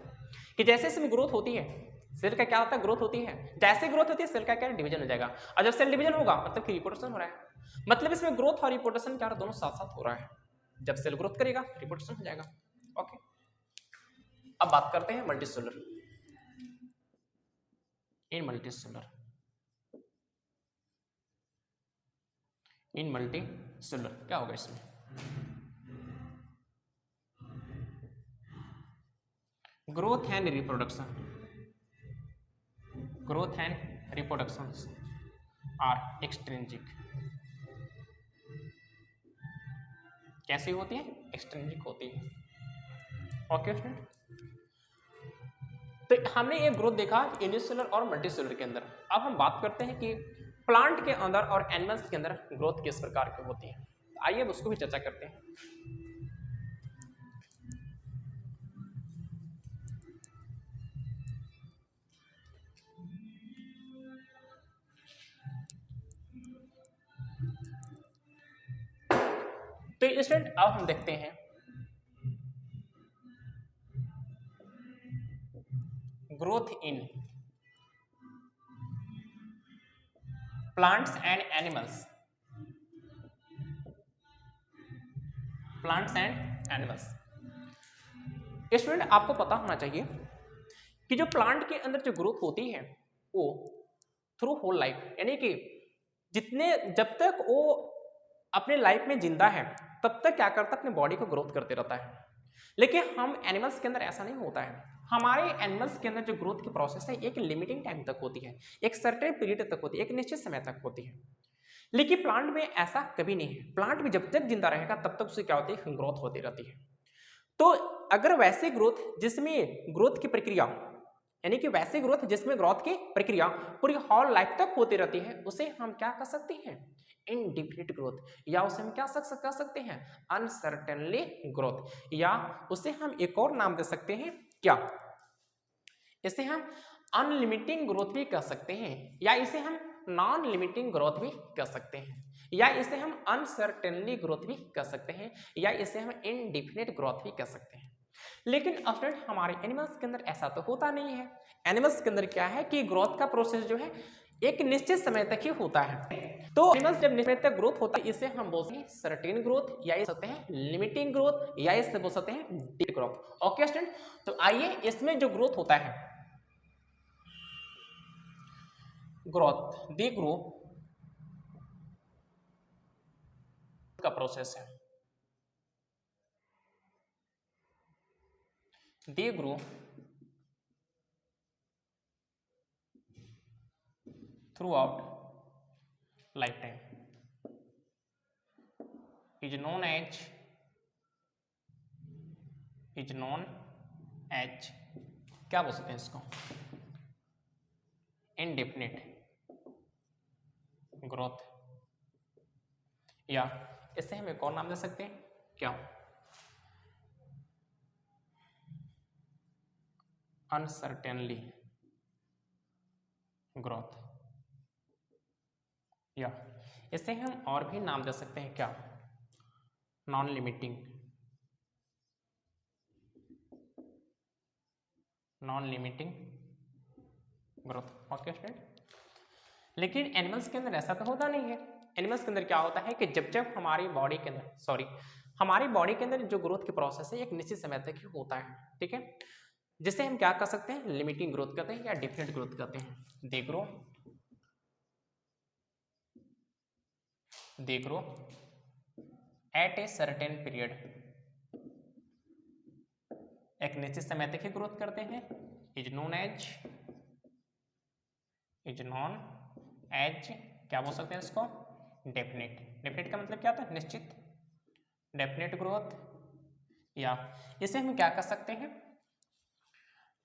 कि जैसे इसमें ग्रोथ होती है, सेल का क्या होता है, ग्रोथ होती है, जैसे ग्रोथ होती है सेल का क्या डिवीजन हो जाएगा, और जब सेल डिवीजन होगा मतलब कि रिप्रोडक्शन हो रहा है। मतलब इसमें ग्रोथ और रिप्रोडक्शन क्या दोनों साथ साथ हो रहा है। जब सेल ग्रोथ करेगा रिप्रोडक्शन हो जाएगा। ओके, अब बात करते हैं multicellular. In multicellular, in multicellular क्या होगा इसमें, growth and reproduction, growth and reproduction are extrinsic. कैसी होती है, एक्सट्रिंसिक होती है। ओके स्टूडेंट, तो हमने ये ग्रोथ देखा यूनिसेलुलर और मल्टीसेलुलर के अंदर। अब हम बात करते हैं कि प्लांट के अंदर और एनिमल्स के अंदर ग्रोथ किस प्रकार की होती है। आइए अब उसको भी चर्चा करते हैं। तो स्टूडेंट अब हम देखते हैं growth in plants and animals, plants and animals. Student आपको पता होना चाहिए कि जो प्लांट के अंदर जो ग्रोथ होती है वो थ्रू होल लाइफ, यानी कि जितने जब तक वो अपने लाइफ में जिंदा है तब तक क्या करता है, अपने बॉडी को ग्रोथ करते रहता है। लेकिन हम एनिमल्स के अंदर ऐसा नहीं होता है। हमारे एनिमल्स के अंदर जो ग्रोथ की प्रोसेस है एक लिमिटिंग टाइम तक होती है, एक सर्टेन पीरियड तक होती है, एक निश्चित समय तक होती है। लेकिन प्लांट में ऐसा कभी नहीं है। प्लांट में जब तक जिंदा रहेगा तब तक उसकी क्या होती है, ग्रोथ होती रहती है। तो अगर वैसे ग्रोथ जिसमें ग्रोथ की प्रक्रिया, यानी कि वैसे ग्रोथ जिसमें ग्रोथ की प्रक्रिया पूरी हॉल लाइफ तक होती रहती है, उसे हम क्या कर सकते हैं, इनडिफिनिट ग्रोथ, या उसे हम क्या कह सकते हैं, अनसर्टेनली ग्रोथ, या उसे हम एक और नाम दे सकते हैं क्या, इसे हम अनलिमिटिंग ग्रोथ भी कह सकते हैं, या इसे हम नॉन लिमिटिंग ग्रोथ भी कह सकते हैं, या इसे हम अनसर्टेनली ग्रोथ भी कह सकते हैं, या इसे हम इनडिफिनिट ग्रोथ भी कह सकते हैं। लेकिन स्टूडेंट हमारे एनिमल्स के अंदर ऐसा तो होता नहीं है। एनिमल्स के अंदर क्या है कि ग्रोथ का प्रोसेस जो है एक निश्चित समय तक ही होता है। तो एनिमल्स जब निश्चित तक ग्रोथ होता है इसे हम बोलते हैं सर्टेन ग्रोथ, या इसे सकते हैं लिमिटिंग ग्रोथ, या इसे बोल सकते हैं डीप ग्रोथ। ओके स्टूडेंट, तो आइए इसमें जो ग्रोथ होता है, ग्रोथ दी ग्रो का प्रोसेस है, they grow throughout lifetime is known as क्या बोल सकते हैं इसको, इनडेफिनिट ग्रोथ, या इसे हम एक और नाम दे सकते हैं क्या, अनसर्टेनली ग्रोथ, या इसे हम और भी नाम दे सकते हैं क्या, non limiting growth. Okay student, लेकिन एनिमल्स के अंदर ऐसा तो होता नहीं है। एनिमल्स के अंदर क्या होता है कि जब जब हमारी बॉडी के अंदर हमारी बॉडी के अंदर जो ग्रोथ की प्रोसेस है एक निश्चित समय तक ही होता है, ठीक है, जिसे हम क्या कर सकते हैं, लिमिटिंग ग्रोथ कहते हैं या डिफिनिट ग्रोथ कहते हैं। They grow at a certain period, एक निश्चित समय तक ही ग्रोथ करते हैं, इज नॉन एज क्या बोल सकते हैं इसको, डेफिनेट का मतलब क्या होता है, निश्चित, डेफिनेट ग्रोथ, या इसे हम क्या कर सकते हैं,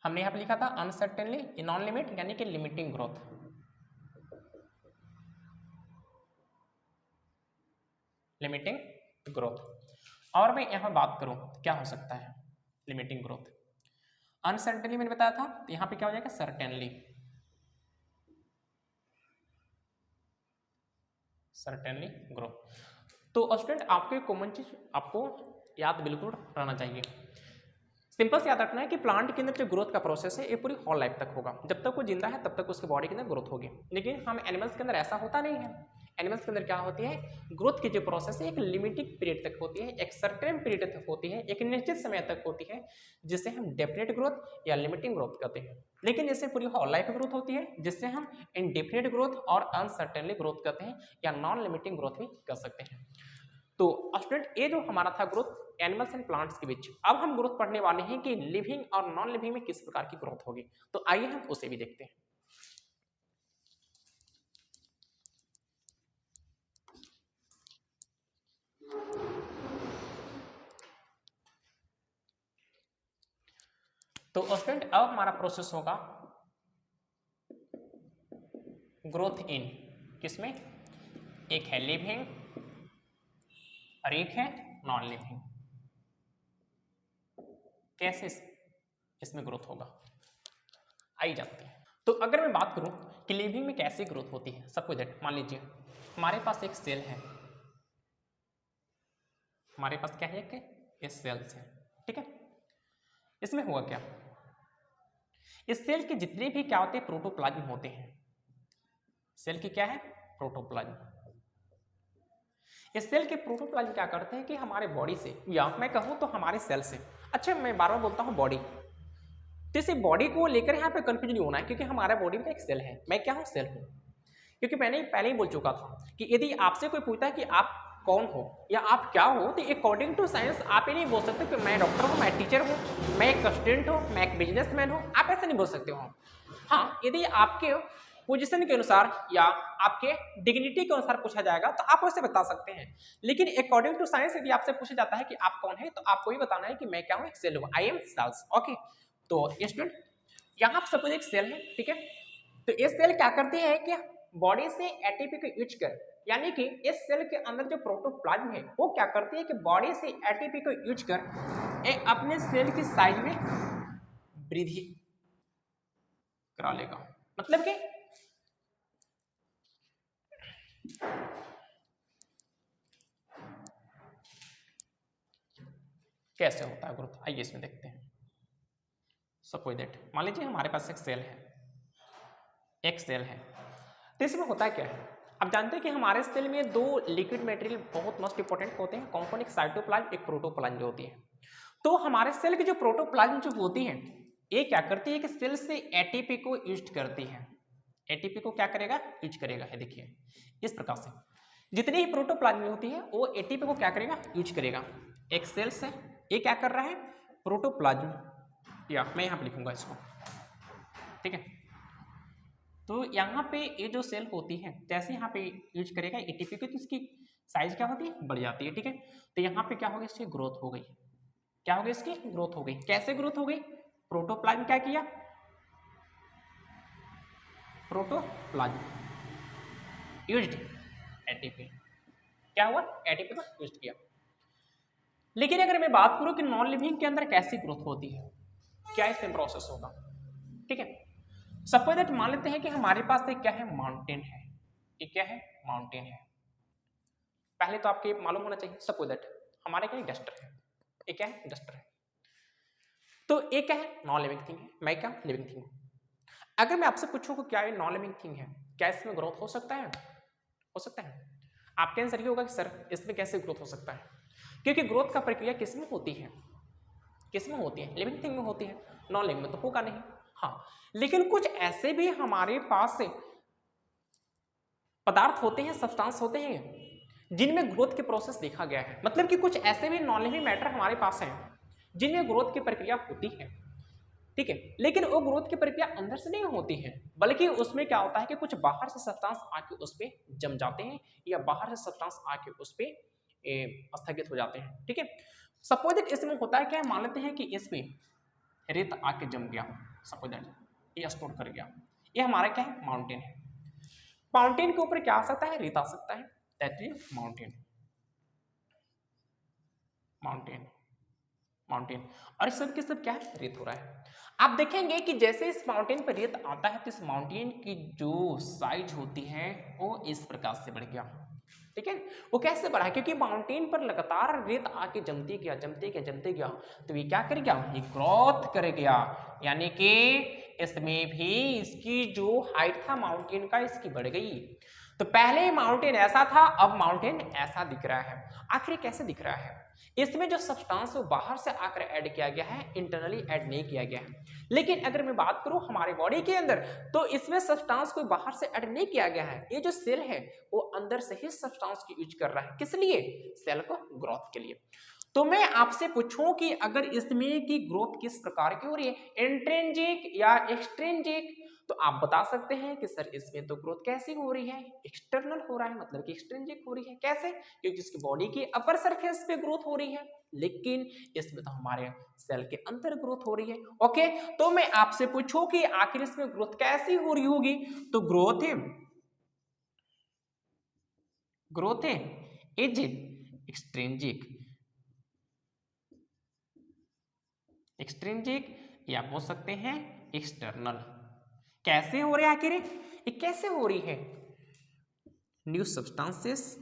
हमने यहाँ पे लिखा था अनसर्टेनली नॉन लिमिट यानी कि लिमिटिंग ग्रोथ। Limiting growth. और मैं यहाँ बात करूँ क्या हो सकता है लिमिटिंग ग्रोथ, अनसर्टेनली मैंने बताया था, तो यहाँ पे क्या हो जाएगा सर्टेनली, सर्टेनली ग्रोथ। तो स्टूडेंट आपको एक कॉमन चीज आपको याद बिल्कुल रहना चाहिए, सिंपल से याद रखना है कि प्लांट के अंदर जो ग्रोथ का प्रोसेस है ये पूरी होल लाइफ तक होगा, जब तक वो जिंदा है तब तक उसके बॉडी के अंदर ग्रोथ होगी। लेकिन हम एनिमल्स के अंदर ऐसा होता नहीं है, एनिमल्स के अंदर क्या होती है ग्रोथ की जो प्रोसेस है एक लिमिटेड पीरियड तक होती है, एक सर्टेन पीरियड तक होती है, एक निश्चित समय तक होती है, जिसे हम डेफिनेट ग्रोथ या लिमिटिंग ग्रोथ कहते हैं। लेकिन इससे पूरी होल लाइफ ग्रोथ होती है जिससे हम इनडेफिनेट ग्रोथ और अनसर्टेनली ग्रोथ कहते हैं या नॉन लिमिटिंग ग्रोथ भी कह सकते हैं। तो स्टूडेंट ये जो हमारा था ग्रोथ एनिमल्स एंड प्लांट्स के बीच, अब हम ग्रोथ पढ़ने वाले हैं कि लिविंग और नॉन लिविंग में किस प्रकार की ग्रोथ होगी, तो आइए हम उसे भी देखते हैं। तो स्टूडेंट अब हमारा प्रोसेस होगा ग्रोथ इन किसमें, एक है लिविंग और एक है नॉन लिविंग। कैसे इसमें ग्रोथ होगा आई जाती है। तो अगर मैं बात करूं कि लिविंग में कैसे ग्रोथ होती है, सपोज दैट मान लीजिए हमारे पास एक सेल है, हमारे पास क्या है कि सेल्स है, ठीक है। इसमें हुआ क्या, इस सेल के जितने भी क्या होते हैं प्रोटोप्लाज्म होते हैं, सेल की क्या है प्रोटोप्लाज्म। इस सेल के प्रोटोप्लाज्म क्या करते हैं कि हमारे बॉडी से या मैं कहूं तो हमारे सेल से, अच्छा मैं बार बार बोलता हूं बॉडी, तो इस बॉडी को लेकर यहाँ पे कंफ्यूज नहीं होना है क्योंकि हमारे बॉडी में एक सेल है, मैं क्या हूँ सेल हूँ। क्योंकि मैंने पहले ही बोल चुका था कि यदि आपसे कोई पूछता है कि आप कौन हो या आप क्या हो, तो अकॉर्डिंग टू साइंस आप ये नहीं बोल सकते कि मैं डॉक्टर हूँ, मैं टीचर हूँ, मैं एक स्टूडेंट हूँ, मैं एक बिजनेसमैन हूँ, आप ऐसा नहीं बोल सकते हो। हाँ यदि आपके पोजीशन के अनुसार या आपके डिग्निटी के अनुसार पूछा जाएगा तो आप वैसे बता सकते हैं, लेकिन अकॉर्डिंग टू साइंस यदि आपसे पूछा जाता है कि आप कौन है तो आपको ही बताना है कि मैं क्या हूँ, एक सेल हूँ, आई एम सेल्स। ओके, तो स्टूडेंट यहाँ सपोज एक सेल है, ठीक है। तो इस सेल क्या करती है कि बॉडी से एटीपी को यूज कर, यानी कि इस सेल के अंदर जो प्रोटोप्लाज्म है वो क्या करती है कि बॉडी से एटीपी को यूज कर अपने सेल की साइज में वृद्धि करा लेगा। मतलब कि कैसे होता है ग्रोथ, आइए इसमें देखते हैं। सपोज दैट मान लीजिए हमारे पास एक सेल है, एक सेल है, तो इसमें होता है क्या है, आप जानते हैं कि हमारे सेल में दो लिक्विड मटेरियल बहुत मोस्ट इंपॉर्टेंट होते हैं, कौन कौन, एक साइटोप्लाज्म एक प्रोटोप्लाज्म जो होती है। तो हमारे सेल की जो प्रोटोप्लाज्म जो होती है ये क्या करती है कि सेल से एटीपी को यूज करती है, एटीपी को क्या करेगा यूज करेगा, है देखिए इस प्रकार से जितनी ही प्रोटोप्लाज्म होती है वो एटीपी को क्या करेगा यूज करेगा। एक सेल से ये क्या कर रहा है प्रोटोप्लाज्म, या मैं यहाँ पे लिखूंगा इसको, ठीक है। तो यहाँ पे ये जो सेल होती है जैसे यहाँ पे यूज करेगा एटीपी को तो इसकी साइज क्या होती है बढ़ जाती है, ठीक है। तो यहाँ पे क्या हो गया इसकी ग्रोथ हो गई, क्या हो गया इसकी ग्रोथ हो गई, कैसे ग्रोथ हो गई, प्रोटोप्लाज्म क्या किया, प्रोटोप्लाज्म यूज्ड एटीपी, क्या हुआ एटीपी को यूज किया। लेकिन अगर मैं बात करूं कि नॉन लिविंग के अंदर कैसी ग्रोथ होती है, क्या इसमें प्रोसेस होगा, ठीक है। सपोज दैट मान लेते हैं कि हमारे पास एक क्या है माउंटेन है, ये क्या है माउंटेन है। पहले तो आपको मालूम होना चाहिए सपोज दैट हमारे क्या डस्टर है, ये क्या है डस्टर है। तो ये क्या है नॉन लिविंग थिंग है, मैं क्या लिविंग थिंग हूं। अगर मैं आपसे पूछूं कि क्या ये नॉन लिविंग थिंग है, क्या इसमें ग्रोथ हो सकता है, हो सकता है। आपके आंसर ये होगा कि सर इसमें कैसे ग्रोथ हो सकता है, क्योंकि ग्रोथ का प्रक्रिया किसमें होती है, किसमें होती है लिविंग थिंग में होती है, नॉन लिविंग में तो होगा नहीं। हाँ लेकिन कुछ ऐसे भी हमारे पास पदार्थ होते हैं, सब्सटेंस होते हैं जिनमें ग्रोथ के प्रोसेस देखा गया है, मतलब कि कुछ ऐसे भी नॉन लिविंग मैटर हमारे पास हैं जिनमें ग्रोथ की प्रक्रिया होती है, ठीक है। लेकिन वो ग्रोथ की प्रक्रिया अंदर से नहीं होती है, बल्कि उसमें क्या होता है कि कुछ बाहर से सब्सटेंस आके उस पे जम जाते हैं या बाहर से सब्सटेंस आके उस पे स्थगित हो जाते हैं, ठीक है। सपोज दैट इसमें होता है क्या, मान लेते हैं कि इसमें रेत आके जम गया, सपोज दैट ये स्टोर कर गया, ये हमारा क्या है माउंटेन है। माउंटेन के ऊपर क्या आ सकता है रेत आ सकता है, that is mountain. Mountain, mountain. और इस सब के सब क्या है, रेत हो रहा है। आप देखेंगे कि जैसे इस माउंटेन पर रेत आता है तो इस माउंटेन की जो साइज होती है वो इस प्रकार से बढ़ गया, ठीक है। वो कैसे बढ़ा, क्योंकि माउंटेन पर लगातार रेत आके जमते गया जमते गया जमते गया, तो ये क्या कर गया, ये ग्रोथ कर गया, यानी कि इसमें भी इसकी जो हाइट था माउंटेन का इसकी बढ़ गई। तो पहले माउंटेन ऐसा था, अब माउंटेन ऐसा दिख रहा है। आखिर कैसे दिख रहा है, इसमें जो सब्सटेंस है बाहर से आकर ऐड किया गया है, इंटरनली ऐड नहीं किया गया है। लेकिन अगर मैं बात करूं हमारे बॉडी के अंदर, तो इसमें सब्सटेंस कोई बाहर से ऐड नहीं किया गया है। ये जो सेल है वो अंदर से ही सब्सटेंस की यूज कर रहा है, किस लिए, सेल को ग्रोथ के लिए। तो मैं आपसे पूछूं कि अगर इसमें की ग्रोथ किस प्रकार की हो रही है, इंट्रिंसिक या एक्सट्रिंसिक, तो आप बता सकते हैं कि सर इसमें तो ग्रोथ कैसी हो रही है, एक्सटर्नल हो रहा है, मतलब कि एक्सट्रिंसिक हो रही है। कैसे, क्योंकि इसकी बॉडी की अपर सरफेस पे ग्रोथ हो रही है, लेकिन इसमें तो हमारे सेल के अंदर ग्रोथ हो रही है। ओके, तो मैं आपसे पूछूं कि आखिर इसमें ग्रोथ कैसी हो रही होगी, तो ग्रोथ है इज एक्सट्रिंसिक, एक्सट्रिंसिक या बोल सकते हैं एक्सटर्नल। कैसे हो रहे हैं आखिर, ये कैसे हो रही है, new substances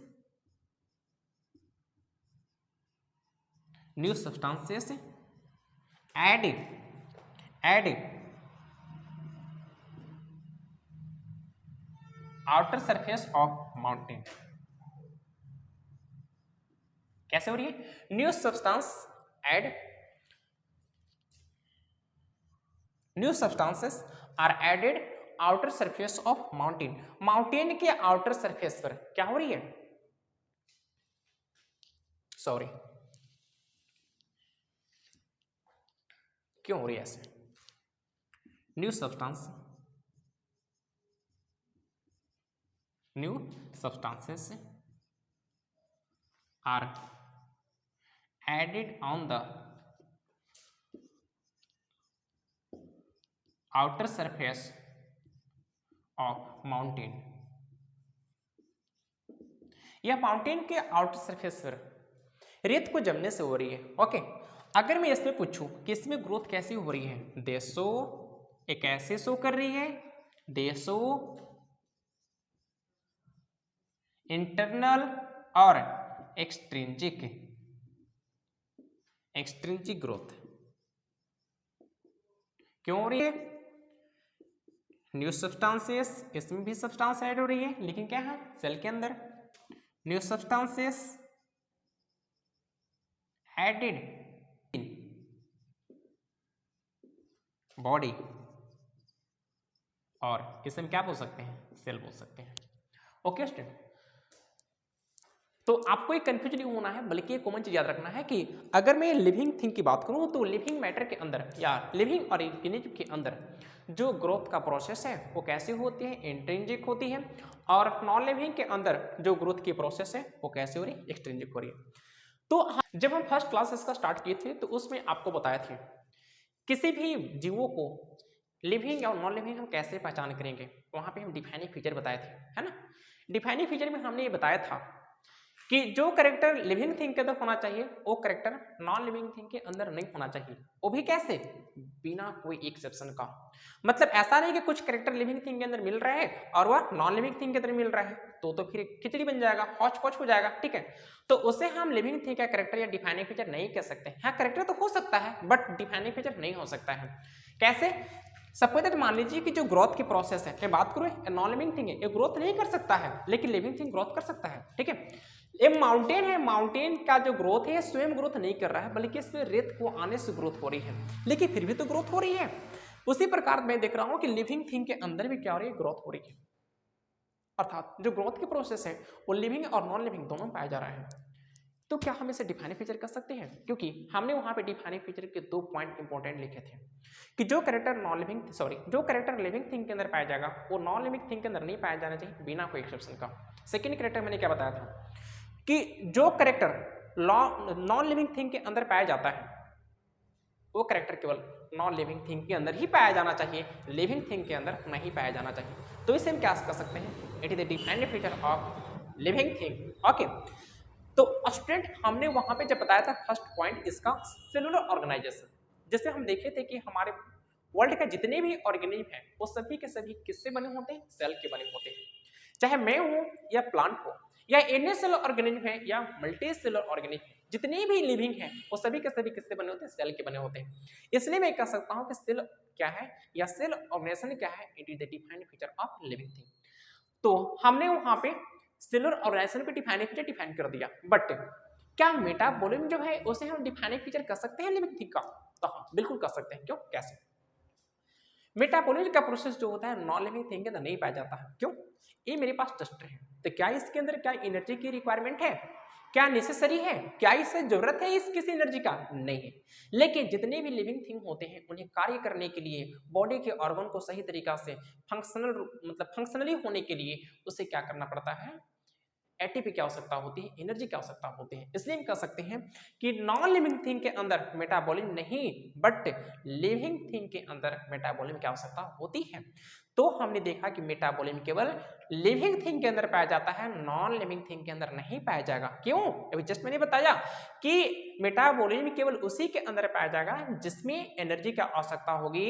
add outer surface of mountain। कैसे हो रही है, new substances are added outer surface of mountain. Mountain के आउटर सरफेस पर क्या हो रही है, सॉरी क्यों हो रही है ऐसे, new substances are added on the outer surface of mountain। यह माउंटेन के आउटर सरफेस पर रेत को जमने से हो रही है। ओके, अगर मैं इसमें पूछूं कि इसमें ग्रोथ कैसी हो रही है, देशो एक ऐसे शो कर रही है, देशो इंटरनल और एक्सट्रिंसिक ग्रोथ क्यों हो रही है, न्यू सब्सटेंसेस, इसमें भी सब्सटेंस ऐड हो रही है, लेकिन क्या है, सेल के अंदर, new substances added in body, और इसे हम क्या बोल सकते हैं, सेल बोल सकते हैं। ओके स्टूडेंट, तो आपको एक कंफ्यूज नहीं होना है, बल्कि एक कॉमन चीज याद रखना है कि अगर मैं लिविंग थिंग की बात करूं तो लिविंग मैटर के अंदर या लिविंग ऑर्गेनिज्म के अंदर जो ग्रोथ का प्रोसेस है वो कैसे होती है, इंट्रिंसिक होती है, और नॉन लिविंग के अंदर जो ग्रोथ की प्रोसेस है वो कैसे हो रही है, एक्सट्रिंसिक हो रही है। तो जब हम फर्स्ट क्लास इसका स्टार्ट किए थे तो उसमें आपको बताया था किसी भी जीवों को लिविंग और नॉन लिविंग हम कैसे पहचान करेंगे, वहां पे हम डिफाइनिंग फीचर बताए थे, है ना। डिफाइनिंग फीचर में हमने ये बताया था कि जो कैरेक्टर लिविंग थिंग के अंदर होना चाहिए वो कैरेक्टर नॉन लिविंग थिंग के अंदर नहीं होना चाहिए, वो भी कैसे, बिना कोई एक्सेप्शन का। मतलब ऐसा नहीं कि कुछ कैरेक्टर लिविंग थिंग के अंदर मिल रहा है और वह नॉन लिविंग थिंग के अंदर मिल रहा है, तो फिर खिचड़ी बन जाएगा, हौच पौच हो जाएगा, ठीक है। तो उसे हम लिविंग थिंग का कैरेक्टर या डिफाइनिंग फीचर नहीं कह सकते। हाँ, कैरेक्टर तो हो सकता है बट डिफाइनिंग फीचर नहीं हो सकता है। कैसे, सपोज दैट मान लीजिए कि जो ग्रोथ की प्रोसेस है, मैं बात करूं नॉन लिविंग थिंग है, ये ग्रोथ नहीं कर सकता है, लेकिन लिविंग थिंग ग्रोथ कर सकता है, ठीक है। ये माउंटेन है, माउंटेन का जो ग्रोथ है स्वयं ग्रोथ नहीं कर रहा है, बल्कि इसमें रेत को आने से ग्रोथ हो रही है, लेकिन फिर भी तो ग्रोथ हो रही है। उसी प्रकार मैं देख रहा हूं कि लिविंग थिंग के अंदर भी क्या हो रही है, ग्रोथ हो रही है। अर्थात जो ग्रोथ की प्रोसेस है वो लिविंग और नॉन लिविंग दोनों पाया जा रहा है। तो क्या हम इसे डिफाइनिंग फीचर कर सकते हैं, क्योंकि हमने वहां पे डिफाइनिंग फीचर के 2 पॉइंट इंपॉर्टेंट लिखे थे कि जो कैरेक्टर लिविंग थिंग के अंदर पाया जाएगा वो नॉन लिविंग थिंग के अंदर नहीं पाया जाना चाहिए बिना कोई एक्सेप्शन का। सेकंड कैरेक्टर मैंने क्या बताया था कि जो कैरेक्टर नॉन लिविंग थिंग के अंदर पाया जाता है वो कैरेक्टर केवल नॉन लिविंग थिंग के अंदर ही पाया जाना चाहिए, लिविंग थिंग के अंदर नहीं पाया जाना चाहिए। तो इसे हम क्या कर सकते हैं, it is the defined feature of living thing. Okay, तो स्टूडेंट हमने वहां पे जब बताया था फर्स्ट पॉइंट इसका सेलुलर ऑर्गेनाइजेशन, जैसे हम देखे थे कि हमारे वर्ल्ड का जितने भी ऑर्गेनिज्म हैं वो सभी के सभी किससे बने होते हैं, सेल के बने होते हैं। चाहे मैं हूं या प्लांट हो या एनी सेलुलर ऑर्गेनिज्म है या मल्टी सेलुलर ऑर्गेनिज्म है, जितने भी लिविंग हैं वो सभी के सभी किससे बने होते हैं, सेल के बने होते हैं। इसलिए मैं कह सकता हूं कि सेल क्या है या सेल ऑर्गेनाइजेशन क्या है, it is the defined feature of living thing. तो हमने वहां पे सेलुलर ऑर्गेनाइजेशन को डिफाइनिंग फीचर डिफाइन कर दिया, बट क्या मेटाबॉलिज्म जो है उसे हम डिफाइनिंग फीचर कर सकते हैं लिविंग थिंग का? तो हाँ बिल्कुल कर सकते हैं। क्यों, कैसे? मेटाबॉलिज्म का प्रोसेस जो होता है नॉन लिविंग थिंग के अंदर नहीं पाया जाता है। क्यों? ये मेरे पास डस्ट है, तो क्या इसके अंदर क्या एनर्जी की रिक्वायरमेंट है, क्या नेसेसरी है, क्या इससे जरूरत है इस किसी एनर्जी का? नहीं है। लेकिन जितने भी लिविंग थिंग होते हैं उन्हें कार्य करने के लिए, बॉडी के ऑर्गन को सही तरीका से फंक्शनल मतलब फंक्शनली होने के लिए उसे क्या करना पड़ता है, एटीपी की आवश्यकता होती है, एनर्जी की आवश्यकता होती है। इसलिए हम कह सकते हैं कि नॉन लिविंग थिंग के अंदर मेटाबॉलिज्म नहीं, बट लिविंग थिंग के अंदर मेटाबॉलिज्म की आवश्यकता होती है। तो हमने देखा कि मेटाबॉलिज्म केवल लिविंग थिंग के अंदर पाया जाता है, नॉन लिविंग थिंग के अंदर नहीं पाया जाएगा। क्यों? अभी जस्ट मैंने बताया कि मेटाबॉलिज्म केवल उसी के अंदर पाया जाएगा जिसमें एनर्जी की आवश्यकता होगी,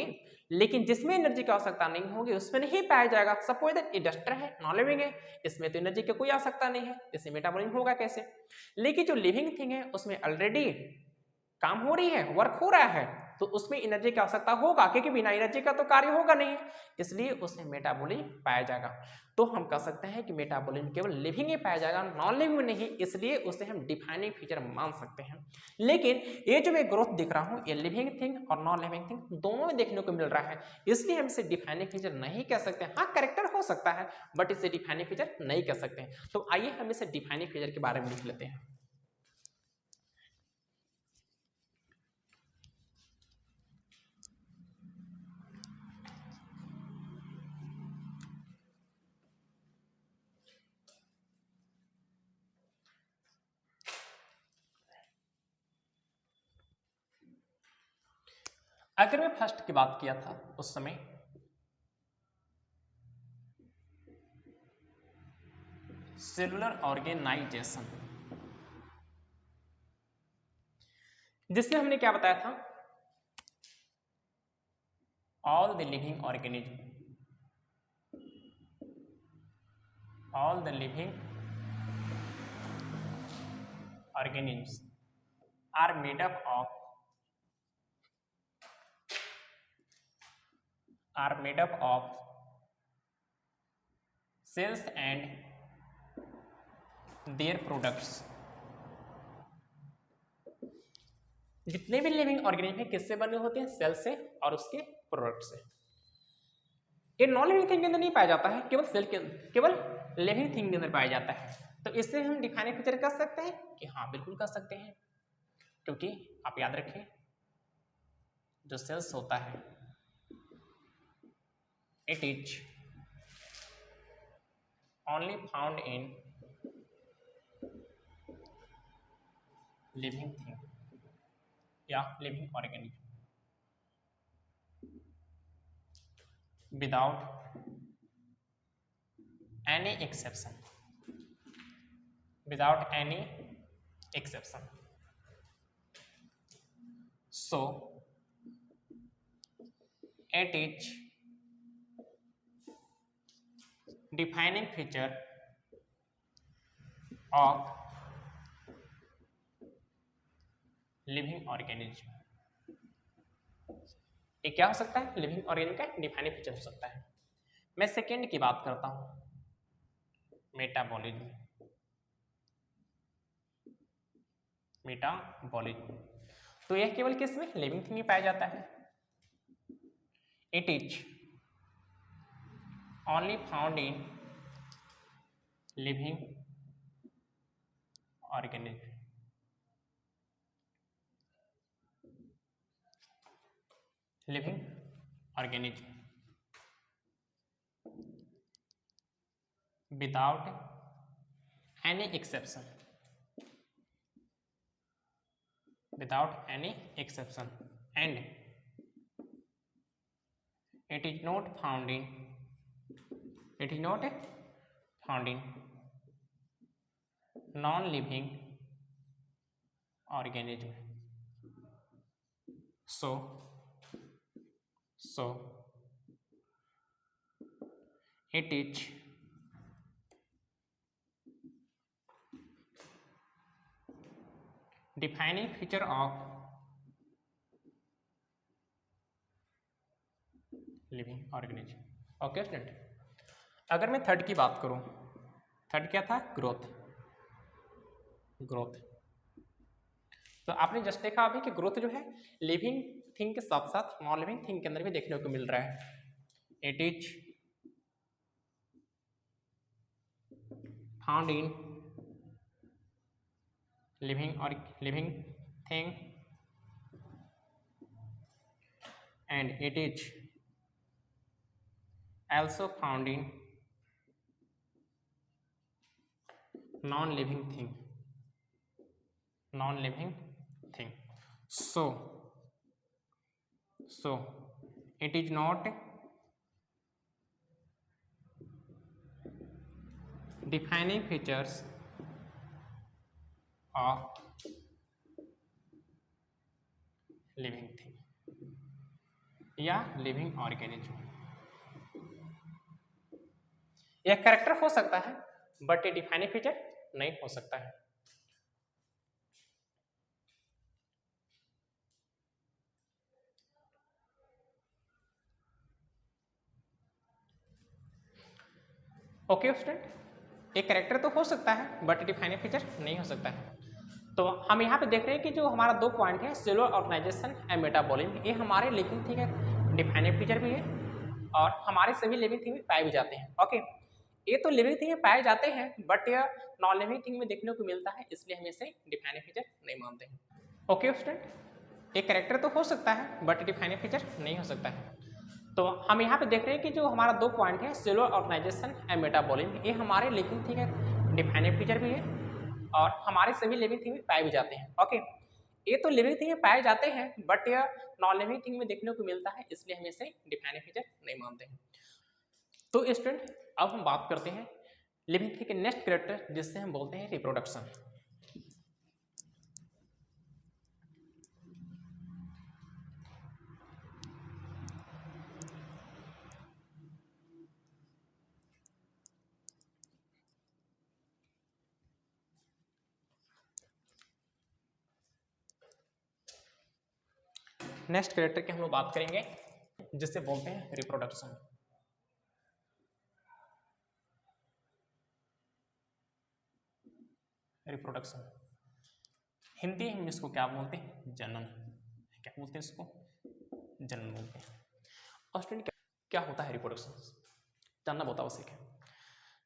लेकिन जिसमें एनर्जी की आवश्यकता नहीं होगी उसमें नहीं पाया जाएगा। सपोज दैट ये डस्टर है, नॉन लिविंग है, इसमें तो एनर्जी की कोई आवश्यकता नहीं है, इससे मेटाबॉलिज्म होगा कैसे? लेकिन जो लिविंग थिंग है उसमें ऑलरेडी काम हो रही है, वर्क हो रहा है, तो उसमें एनर्जी की आवश्यकता होगा, क्योंकि बिना एनर्जी का तो कार्य होगा नहीं, इसलिए उसमें मेटाबॉलिज्म पाया जाएगा। तो हम कह सकते हैं कि मेटाबॉलिज्म केवल लिविंग ही पाया जाएगा, नॉन लिविंग में नहीं, इसलिए उसे हम डिफाइनिंग फीचर मान सकते हैं। लेकिन ये जो मैं ग्रोथ दिख रहा हूं ये लिविंग थिंग और नॉन लिविंग थिंग दोनों में देखने को मिल रहा है, इसलिए हम इसे डिफाइनिंग फीचर नहीं कह सकते। हाँ कैरेक्टर हो सकता है, बट इसे डिफाइनिंग फीचर नहीं कह सकते हैं। तो आइए हम इसे डिफाइनिंग फीचर के बारे में लिख लेते हैं। अगर मैं फर्स्ट की बात किया था उस समय सेलुलर ऑर्गेनाइजेशन, जिसमें हमने क्या बताया था, all the living organism, all the living organisms are made up of cells and their products। जितने भी लिविंग ऑर्गेनिज्म है किससे बने होते हैं, सेल से और उसके प्रोडक्ट से। ये नॉन लिविंग थिंग के अंदर नहीं पाया जाता है, केवल सेल के, केवल लिविंग थिंग के अंदर पाया जाता है। तो इससे हम डिफाइनिंग फीचर कर सकते हैं कि हाँ बिल्कुल कर सकते हैं, क्योंकि आप याद रखें जो सेल्स होता है it is only found in living thing या living organism without any exception, without any exception। So it is defining feature of living organism. ये क्या हो सकता है, लिविंग ऑर्गेनिज्म का डिफाइनिंग फीचर हो सकता है। मैं सेकेंड की बात करता हूं, मेटाबॉलिज्म। मेटाबॉलिज्म तो यह केवल किस में, लिविंग थिंग में पाया जाता है। It is only found in living organism. Living organism without any exception, without any exception, and it is not found in, it is not found in non-living organism. So it is defining feature of living organism. Okay student, अगर मैं थर्ड की बात करूं, थर्ड क्या था? ग्रोथ. ग्रोथ, तो आपने जस्ट देखा अभी कि ग्रोथ जो है लिविंग थिंग के साथ साथ नॉन लिविंग थिंग के अंदर भी देखने को मिल रहा है. It is found in living और living thing and it is also found in non-living thing. So it is not defining features of living thing या लिविंग ऑर्गेनिज्म. यह कैरेक्टर हो सकता है बट ये डिफाइनिंग फीचर नहीं हो सकता है. ओके स्टूडेंट, एक कैरेक्टर तो हो सकता है बट डिफाइनिंग फीचर नहीं हो सकता है. तो हम यहाँ पे देख रहे हैं कि जो हमारा दो पॉइंट है सेलुलर ऑर्गेनाइजेशन एंड मेटाबॉलिज्म, ये हमारे लिविंग थिंग है, डिफाइनिंग फीचर भी है और हमारे सभी लिविंग थिंग में पाए भी जाते हैं. ओके, ये तो लिविंग थिंग में पाए जाते हैं बट यह नॉन लिविंग थिंग में देखने को मिलता है, इसलिए हम इसे डिफाइनिंग फीचर नहीं मानते हैं. ओके स्टूडेंट, एक कैरेक्टर तो हो सकता है बट डिफाइनिंग फीचर नहीं हो सकता है. तो हम यहाँ पे देख रहे हैं कि जो हमारा दो पॉइंट है सेलुलर ऑर्गेनाइजेशन एंड मेटाबॉलिज्म, ये हमारे लिविंग थिंग है, डिफाइनिंग फीचर भी है और हमारे सभी लिविंग थिंग में पाए भी जाते हैं. ओके, ये तो लिविंग थिंग में पाए जाते हैं बट यह नॉन लिविंग थिंग में देखने को मिलता है, इसलिए हम इसे डिफाइनिंग फीचर नहीं मानते हैं. तो स्टूडेंट, अब हम बात करते हैं लिविंग थिंग के नेक्स्ट कैरेक्टर जिससे हम बोलते हैं रिप्रोडक्शन. नेक्स्ट कैरेक्टर की हम लोग बात करेंगे जिससे बोलते हैं रिप्रोडक्शन. रिप्रोडक्शन हिंदी में इसको क्या बोलते हैं? जनन. क्या बोलते हैं इसको? जनन बोलते हैं. और स्टूडेंट, क्या होता है रिप्रोडक्शन? जानना बहुत आवश्यक है.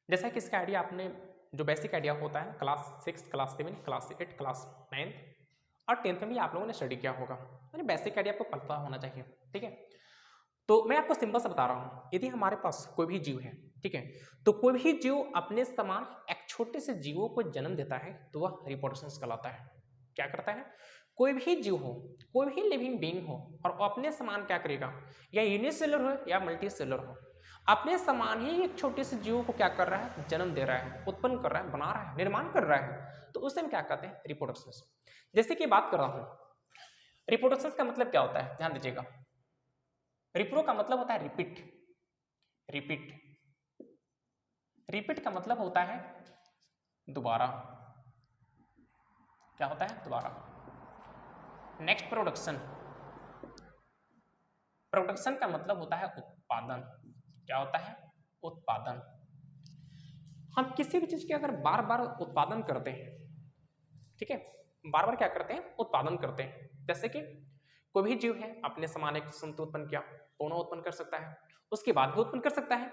जैसा कि इसका आइडिया आपने जो बेसिक आइडिया होता है क्लास 6, क्लास 7, क्लास 8, क्लास 9 और 10th में भी आप लोगों ने स्टडी किया होगा, यानी बेसिक आइडिया आपको पता होना चाहिए. ठीक है, तो मैं आपको सिंपल सा बता रहा हूँ, यदि हमारे पास कोई भी जीव है, ठीक है, तो कोई भी जीव अपने समान एक छोटे से जीवों को जन्म देता है तो वह रिप्रोडक्शन कहलाता है. क्या करता है? कोई भी जीव हो, कोई भी लिविंग बीइंग हो और अपने समान क्या करेगा, या यूनिसेलुलर हो या मल्टीसेलुलर हो, अपने समान ही एक छोटे से जीव को क्या कर रहा है? जन्म दे रहा है, उत्पन्न कर रहा है, बना रहा है, निर्माण कर रहा है, तो उसे हम क्या कहते हैं? रिप्रोडक्शन. जैसे कि बात कर रहा हूँ, रिप्रोडक्शन का मतलब क्या होता है? ध्यान दीजिएगा. रिप्रो का मतलब होता है रिपीट. रिपीट, रिपीट का मतलब होता है दोबारा. क्या होता है? दोबारा. Next production. प्रोडक्शन का मतलब होता है उत्पादन. क्या होता है? उत्पादन. हम किसी भी चीज के अगर बार बार उत्पादन करते हैं, ठीक है, बार बार क्या करते हैं? उत्पादन करते हैं. जैसे कि कोई भी जीव है अपने समान एक संतु उत्पन्न किया, पुनः उत्पन्न कर सकता है, उसके बाद भी उत्पन्न कर सकता है.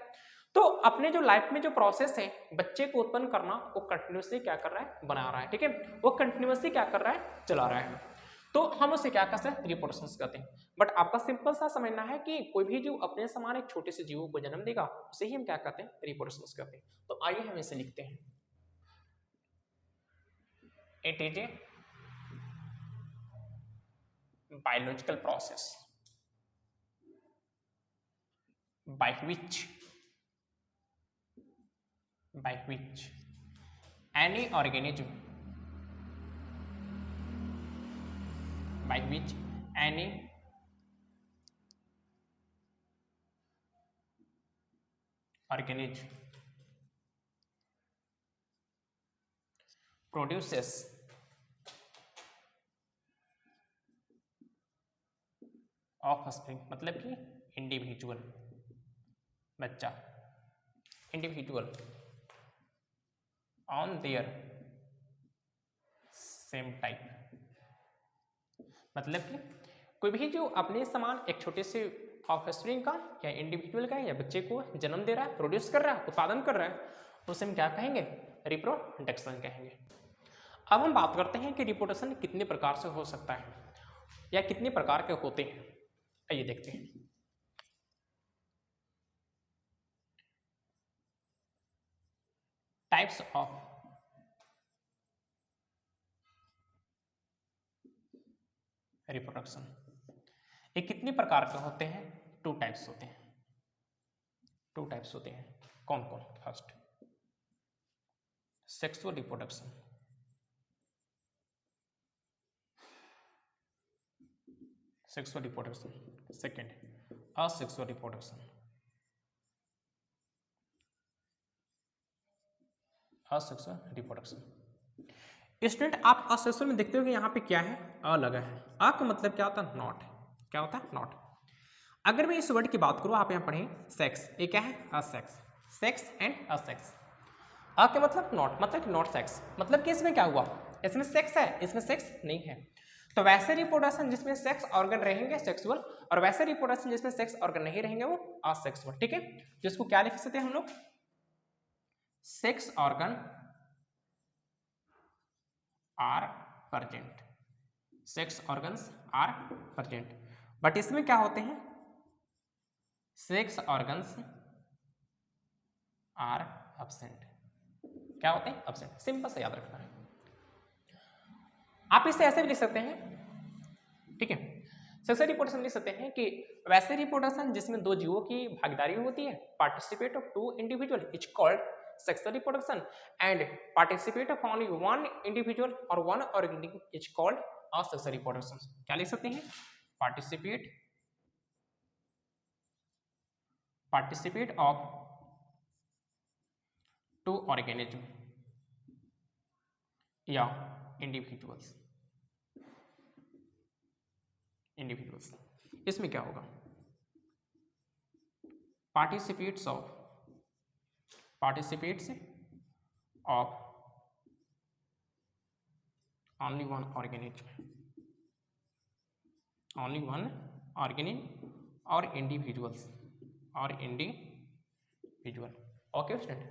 तो अपने जो लाइफ में जो प्रोसेस है बच्चे को उत्पन्न करना, वो कंटिन्यूसली क्या कर रहा है? बना रहा है. ठीक है, वो कंटिन्यूसली क्या कर रहा है? चला रहा है. तो हम उसे क्या कहते हैं? रिप्रोडक्शन कहते हैं. बट आपका सिंपल सा समझना है कि कोई भी जीव अपने समान एक छोटे से जीवों को जन्म देगा, उसे ही हम क्या कहते हैं? रिप्रोडक्शन कहते हैं. तो आइए हम इसे लिखते हैं. It is a biological process by which any organism by which any organism produces offspring, मतलब कि इंडिविजुअल बच्चा, individual on their same type, मतलब कि कोई भी जो अपने समान एक छोटे से ऑफस्प्रिंग का या इंडिविजुअल का या बच्चे को जन्म दे रहा है, प्रोड्यूस कर रहा है, उत्पादन कर रहा है, उसे हम क्या कहेंगे? रिप्रोडक्शन कहेंगे। अब हम बात करते हैं कि रिप्रोडक्शन कितने प्रकार से हो सकता है या कितने प्रकार के होते हैं। आइए देखते हैं। टाइप्स ऑफ रिप्रोडक्शन, ये कितने प्रकार के होते हैं? 2 टाइप्स होते हैं। 2 टाइप्स होते हैं। कौन कौन? First, sexual reproduction, sexual reproduction. Second, asexual reproduction, asexual reproduction. Student आप असेक्सुअल में देखते हो कि यहाँ पे क्या है? अ लगा है। अ का मतलब क्या होता है? नॉट। क्या होता है? नॉट। अगर मैं इस वर्ड की बात करूँ, आप यहाँ पढ़ें सेक्स, ये क्या है? असेक्स, सेक्स एंड असेक्स। अ के मतलब नॉट, मतलब नॉट सेक्स, मतलब कि इसमें क्या हुआ? इसमें सेक्स है, इसमें सेक्स नहीं है। तो वैसे रिप्रोडक्शन जिसमें सेक्स ऑर्गन रहेंगे सेक्सुअल, और वैसे रिप्रोडक्शन जिसमें सेक्स ऑर्गन नहीं रहेंगे वो असेक्सुअल। ठीक है, जिसको क्या लिख सकते हैं हम लोग? Sex organ are present, sex organs are present, but इसमें क्या होते हैं? Sex organs are absent. क्या होते हैं? एब्सेंट। सिंपल से याद रखना है। आप इसे ऐसे भी लिख सकते हैं, ठीक है, सेक्सुअल रिप्रोडक्शन लिख सकते हैं कि वैसे रिप्रोडक्शन जिसमें 2 जीवों की भागीदारी होती है, participate of 2 individual is called sexual reproduction, and participate of only 1 individual और 1 organism is called asexual reproduction. क्या लिख सकते हैं? पार्टिसिपेट ऑफ 2 ऑर्गेनिज्म या इंडिविजुअल्स। इसमें क्या होगा? Participates of only one organism और इंडिविजुअल। ओके स्टूडेंट,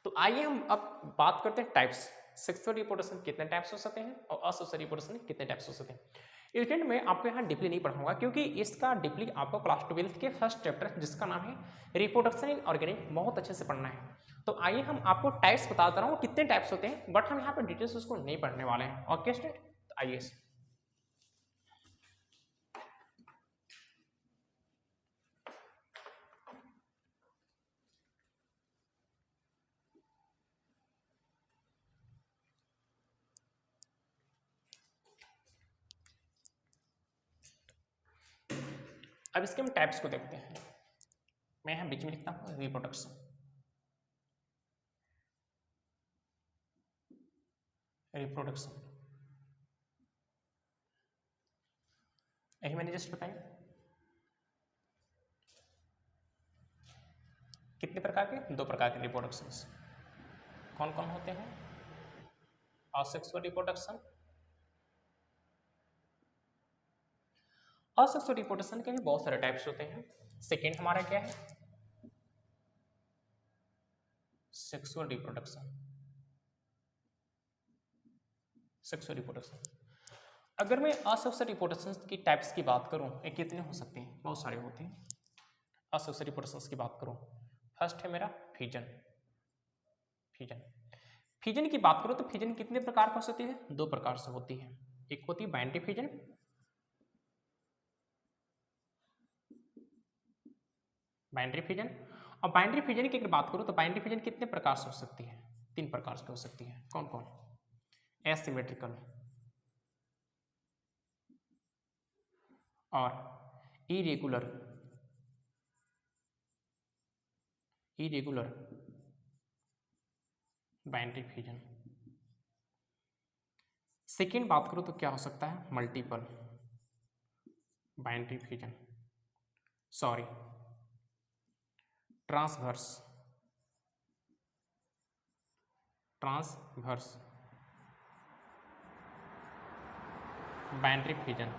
तो आइए हम अब बात करते हैं टाइप्स। सेक्सुअल रिप्रोडक्शन कितने टाइप्स हो सकते हैं और असेक्सुअल रिप्रोडक्शन कितने टाइप्स हो सकते हैं। स्टूडेंट मैं आपको यहाँ डीपली नहीं पढ़ाऊंगा, क्योंकि इसका डीपली आपको क्लास 12 के फर्स्ट चैप्टर जिसका नाम है रिप्रोडक्शन इन ऑर्गेनिज्म बहुत अच्छे से पढ़ना है। तो आइए हम आपको टाइप्स बताता रहा हूँ कितने टाइप्स होते हैं, बट हम यहाँ पर डिटेल्स उसको नहीं पढ़ने वाले हैं। ओके स्टूडेंट, तो आइए अब इसके हम टाइप्स को देखते हैं। मैं यहाँ बीच में लिखता हूँ रिप्रोडक्शन, यही मैंने जस्ट बताया। कितने प्रकार के? 2 प्रकार के रिप्रोडक्शंस। कौन कौन होते हैं? असेक्सुअल रिप्रोडक्शन, असेक्सुअल रिप्रोडक्शन के भी बहुत सारे टाइप्स होते हैं। सेकेंड हमारा क्या है? Sexual reproduction. अगर मैं असेक्सुअल रिप्रोडक्शन की टाइप्स की बात करूं, ये कितने हो सकते हैं? बहुत सारे होते हैं। असेक्सुअल रिप्रोडक्शन की बात करूं, फर्स्ट है मेरा फिजन। फिजन की बात करो तो फिजन कितने प्रकार का हो सकती है? 2 प्रकार से होती है। एक होती है बाइनरी फिजन, और बाइनरी फिजन की अगर बात करो तो बाइनरी फिजन कितने प्रकार से हो सकती है? 3 प्रकार से हो सकती है। कौन कौन? एसिमेट्रिकल, और इरेगुलर बाइनरी फ्यूजन। सेकेंड बात करो तो क्या हो सकता है, multiple binary fusion, sorry transverse binary fusion.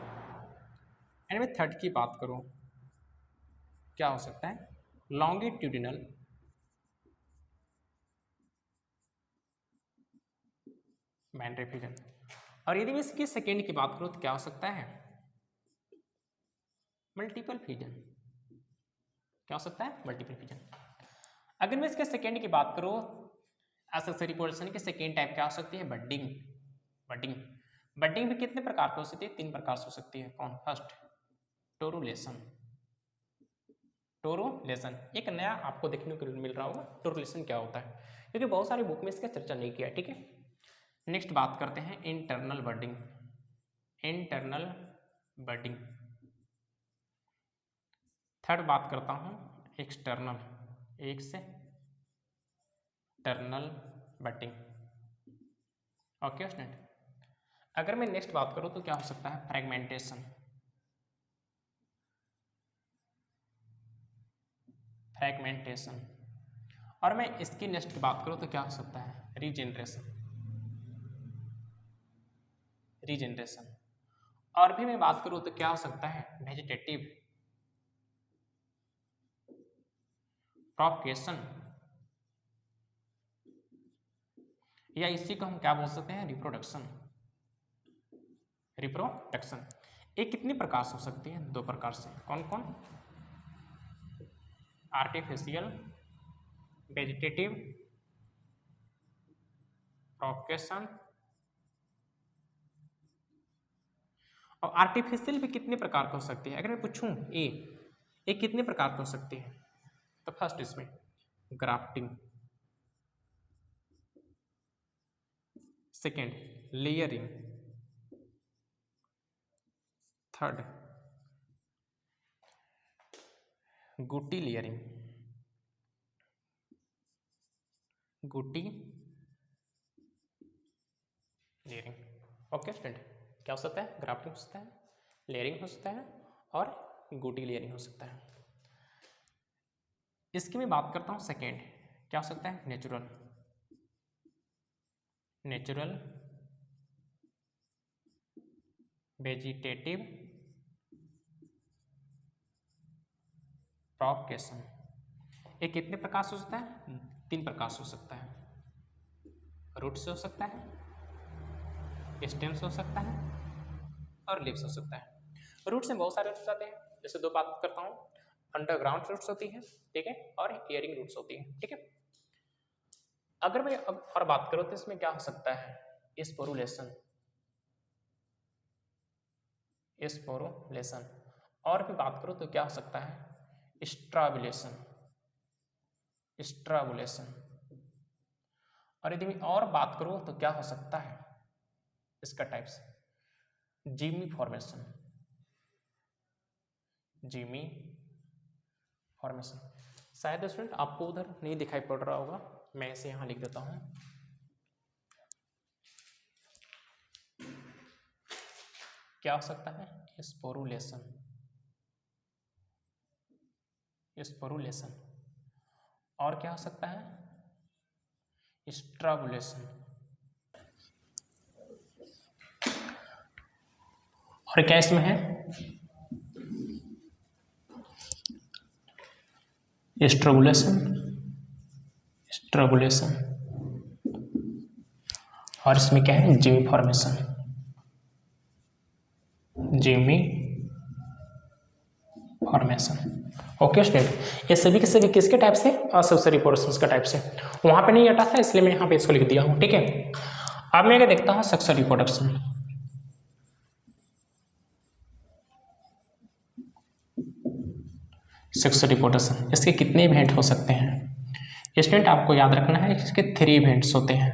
And में थर्ड की बात करूं क्या हो सकता है, लॉन्गिट्यूडिनल बाइनरी फ्यूजन। और यदि मैं इसकी सेकेंड की बात करूं तो क्या हो सकता है, मल्टीपल फ्यूजन। क्या हो सकता है, मल्टीपल फ्यूजन। अगर मैं इसके सेकेंड की बात करूं, एक्सेसरी पोर्शन के सेकेंड टाइप क्या हो सकती है, बडिंग भी कितने प्रकार की हो सकती है, 3 प्रकार से हो सकती है। कौन, फर्स्ट टोरुलेशन। एक नया आपको देखने को मिल रहा होगा, टोरुलेशन क्या होता है, क्योंकि बहुत सारी बुक में इसका चर्चा नहीं किया, ठीक है। नेक्स्ट बात करते हैं इंटरनल बडिंग। थर्ड बात करता हूं एक्सटर्नल बडिंग। Okay student. अगर मैं नेक्स्ट बात करूं तो क्या हो सकता है, फ्रेगमेंटेशन। और मैं इसकी नेक्स्ट की बात करूं तो क्या हो सकता है, रीजनरेशन। और भी मैं बात करूं तो क्या हो सकता है, वेजिटेटिव प्रोपगेशन, या इसी को हम क्या बोल सकते हैं, रिप्रोडक्शन। ये कितनी प्रकार से हो सकती है, 2 प्रकार से। कौन कौन, आर्टिफिशियल वेजिटेटिव प्रोपगेशन, और आर्टिफिशियल भी कितने प्रकार की हो सकती है। अगर मैं पूछूं ये कितने प्रकार की हो सकती है, तो फर्स्ट इसमें ग्राफ्टिंग, सेकेंड लेयरिंग, थर्ड गुटी लेयरिंग, ओके स्टूडेंट। क्या हो सकता है, ग्राफ्टिंग हो सकता है, लेयरिंग हो सकता है, और गुटी लेयरिंग हो सकता है। इसकी मैं बात करता हूं सेकेंड, क्या हो सकता है, नेचुरल वेजिटेटिव प्रोपगेशन। ये कितने प्रकार से हो सकता है, 3 प्रकार से हो सकता है। रूट से हो सकता है, स्टेम से हो सकता है, और लीव्स हो सकता है। रूट से बहुत सारे रूट्स आते हैं, जैसे 2 बात करता हूँ, अंडरग्राउंड रूट्स होती है, ठीक है, और एयरिंग रूट्स होती है, ठीक है। अगर मैं अब और बात करूँ तो इसमें क्या हो सकता है, स्पोरुलेशन, और भी बात करूँ तो क्या हो सकता है, स्ट्राबुलेशन, और यदि मैं और बात करूँ तो क्या हो सकता है इसका टाइप्स, जीमी फॉर्मेशन। शायद स्टूडेंट आपको उधर नहीं दिखाई पड़ रहा होगा, मैं इसे यहाँ लिख देता हूँ। क्या हो सकता है, स्पोरुलेशन, और क्या हो सकता है, स्ट्राबुलेशन, और क्या इसमें है, स्ट्राबुलेशन, और इसमें क्या है, जीमी फॉर्मेशन, ओके स्टूडेंट। ये सभी के सभी किसके टाइप से, एक्सेसरी पोर्शंस का टाइप से। वहां पे नहीं हटा था इसलिए मैं यहाँ पे इसको लिख दिया हूँ, ठीक है। अब मैं क्या देखता हूँ, सेक्सुअल रिप्रोडक्शन। इसके कितने इवेंट हो सकते हैं स्टूडेंट, आपको याद रखना है, इसके 3 इवेंट्स होते हैं।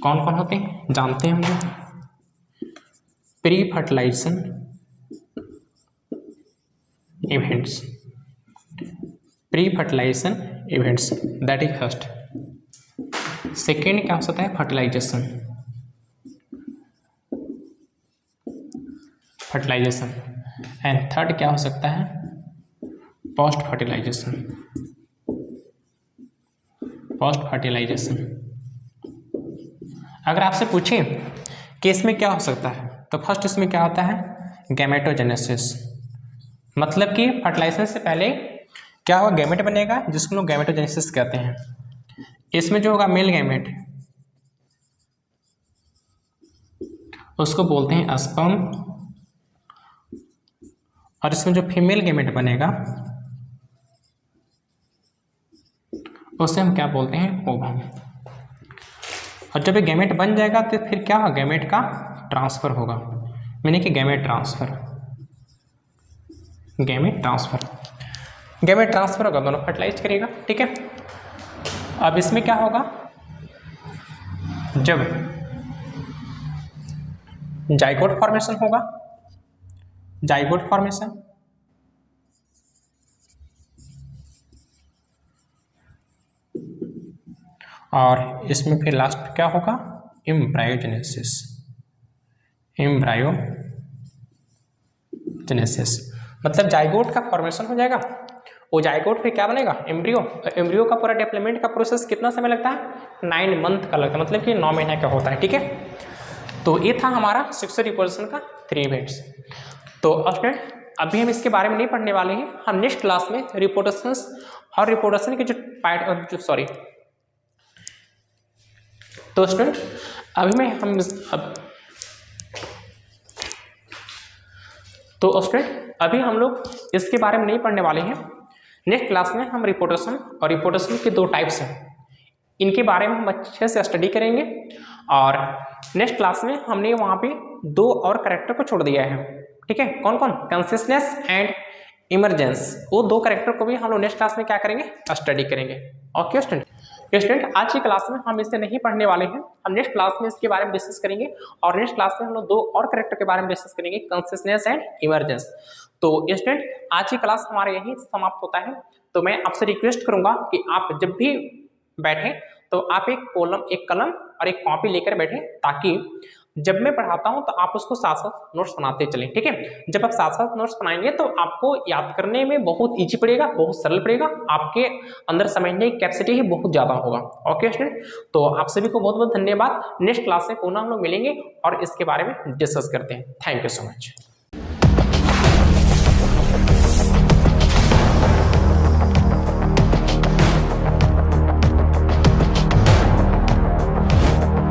कौन कौन होते हैं जानते हैं हम लोग, pre fertilization, events, pre fertilization events, that is first. Second क्या हो सकता है, फर्टिलाइजेशन, फर्टिलाइजेशन। एंड थर्ड क्या हो सकता है, पोस्ट फर्टिलाइजेशन, पोस्ट फर्टिलाइजेशन। अगर आपसे पूछें कि इसमें क्या हो सकता है, तो फर्स्ट इसमें क्या होता है, गैमेटोजेनेसिस, मतलब कि फर्टिलाइजेशन से पहले क्या होगा, गैमेट बनेगा जिसको लोग गैमेटोजेनेसिस कहते हैं। इसमें जो होगा मेल गैमेट उसको बोलते हैं स्पर्म, और इसमें जो फीमेल गैमेट बनेगा उसे हम क्या बोलते हैं, ओवम। और जब ये गैमेट बन जाएगा तो फिर क्या होगा, गैमेट का ट्रांसफर होगा, यानी कि gamete transfer, gamete transfer, gamete transfer होगा, दोनों फर्टिलाइज करेगा, ठीक है। अब इसमें क्या होगा, जब जाइगोट फॉर्मेशन होगा, जाइगोट फॉर्मेशन, और इसमें फिर लास्ट क्या होगा, एम्ब्रायोजेनेसिस, एम्ब्रायोजेनेसिस, मतलब जाइगोट का फॉर्मेशन हो जाएगा, वो जाइगोट फिर क्या बनेगा, एम्ब्रियो। एम्ब्रियो का पूरा डेवलपमेंट का प्रोसेस कितना समय लगता है, 9 मंथ का लगता है, मतलब कि 9 महीने का होता है, ठीक है। तो ये था हमारा सेक्सुअल रिप्रोडक्शन का 3 इवेंट्स। तो स्टूडेंट अभी हम इसके बारे में नहीं पढ़ने वाले हैं, हम नेक्स्ट क्लास में रिप्रोडक्शन और रिप्रोडक्शन के जो तो स्टूडेंट अभी मैं हम तो स्टूडेंट अभी हम लोग इसके बारे में नहीं पढ़ने वाले हैं। नेक्स्ट क्लास में हम रिप्रोडक्शन और रिप्रोडक्शन के 2 टाइप्स हैं, इनके बारे में हम अच्छे से स्टडी करेंगे। और नेक्स्ट क्लास में हमने वहाँ पे 2 और कैरेक्टर को छोड़ दिया है, ठीक है। कौन कौन, कंसिस्टेंस एंड इमरजेंस, वो 2 कैरेक्टर को भी हम लोग नेक्स्ट क्लास में क्या करेंगे, स्टडी करेंगे। Okay student. स्टूडेंट आज की क्लास में हम इसे नहीं पढ़ने वाले हैं, हम नेक्स्ट क्लास में इसके बारे में डिस्कस करेंगे, और नेक्स्ट क्लास में हम लोग 2 और कैरेक्टर के बारे में डिस्कस करेंगे, कंसिस्टेंस एंड इमरजेंस। तो स्टूडेंट आज की क्लास हमारा यहीं समाप्त होता है। तो मैं आपसे रिक्वेस्ट करूंगा कि आप जब भी बैठें तो आप एक कलम और एक कॉपी लेकर बैठें, ताकि जब मैं पढ़ाता हूं तो आप उसको साथ साथ नोट्स बनाते चलें, ठीक है। जब आप साथ साथ नोट्स बनाएंगे तो आपको याद करने में बहुत ईजी पड़ेगा, बहुत सरल पड़ेगा, आपके अंदर समझने की कैपेसिटी ही बहुत ज़्यादा होगा। ओके स्टूडेंट, तो आप सभी को बहुत बहुत धन्यवाद। नेक्स्ट क्लास में पुनः हम लोग मिलेंगे और इसके बारे में डिस्कस करते हैं। Thank you so much.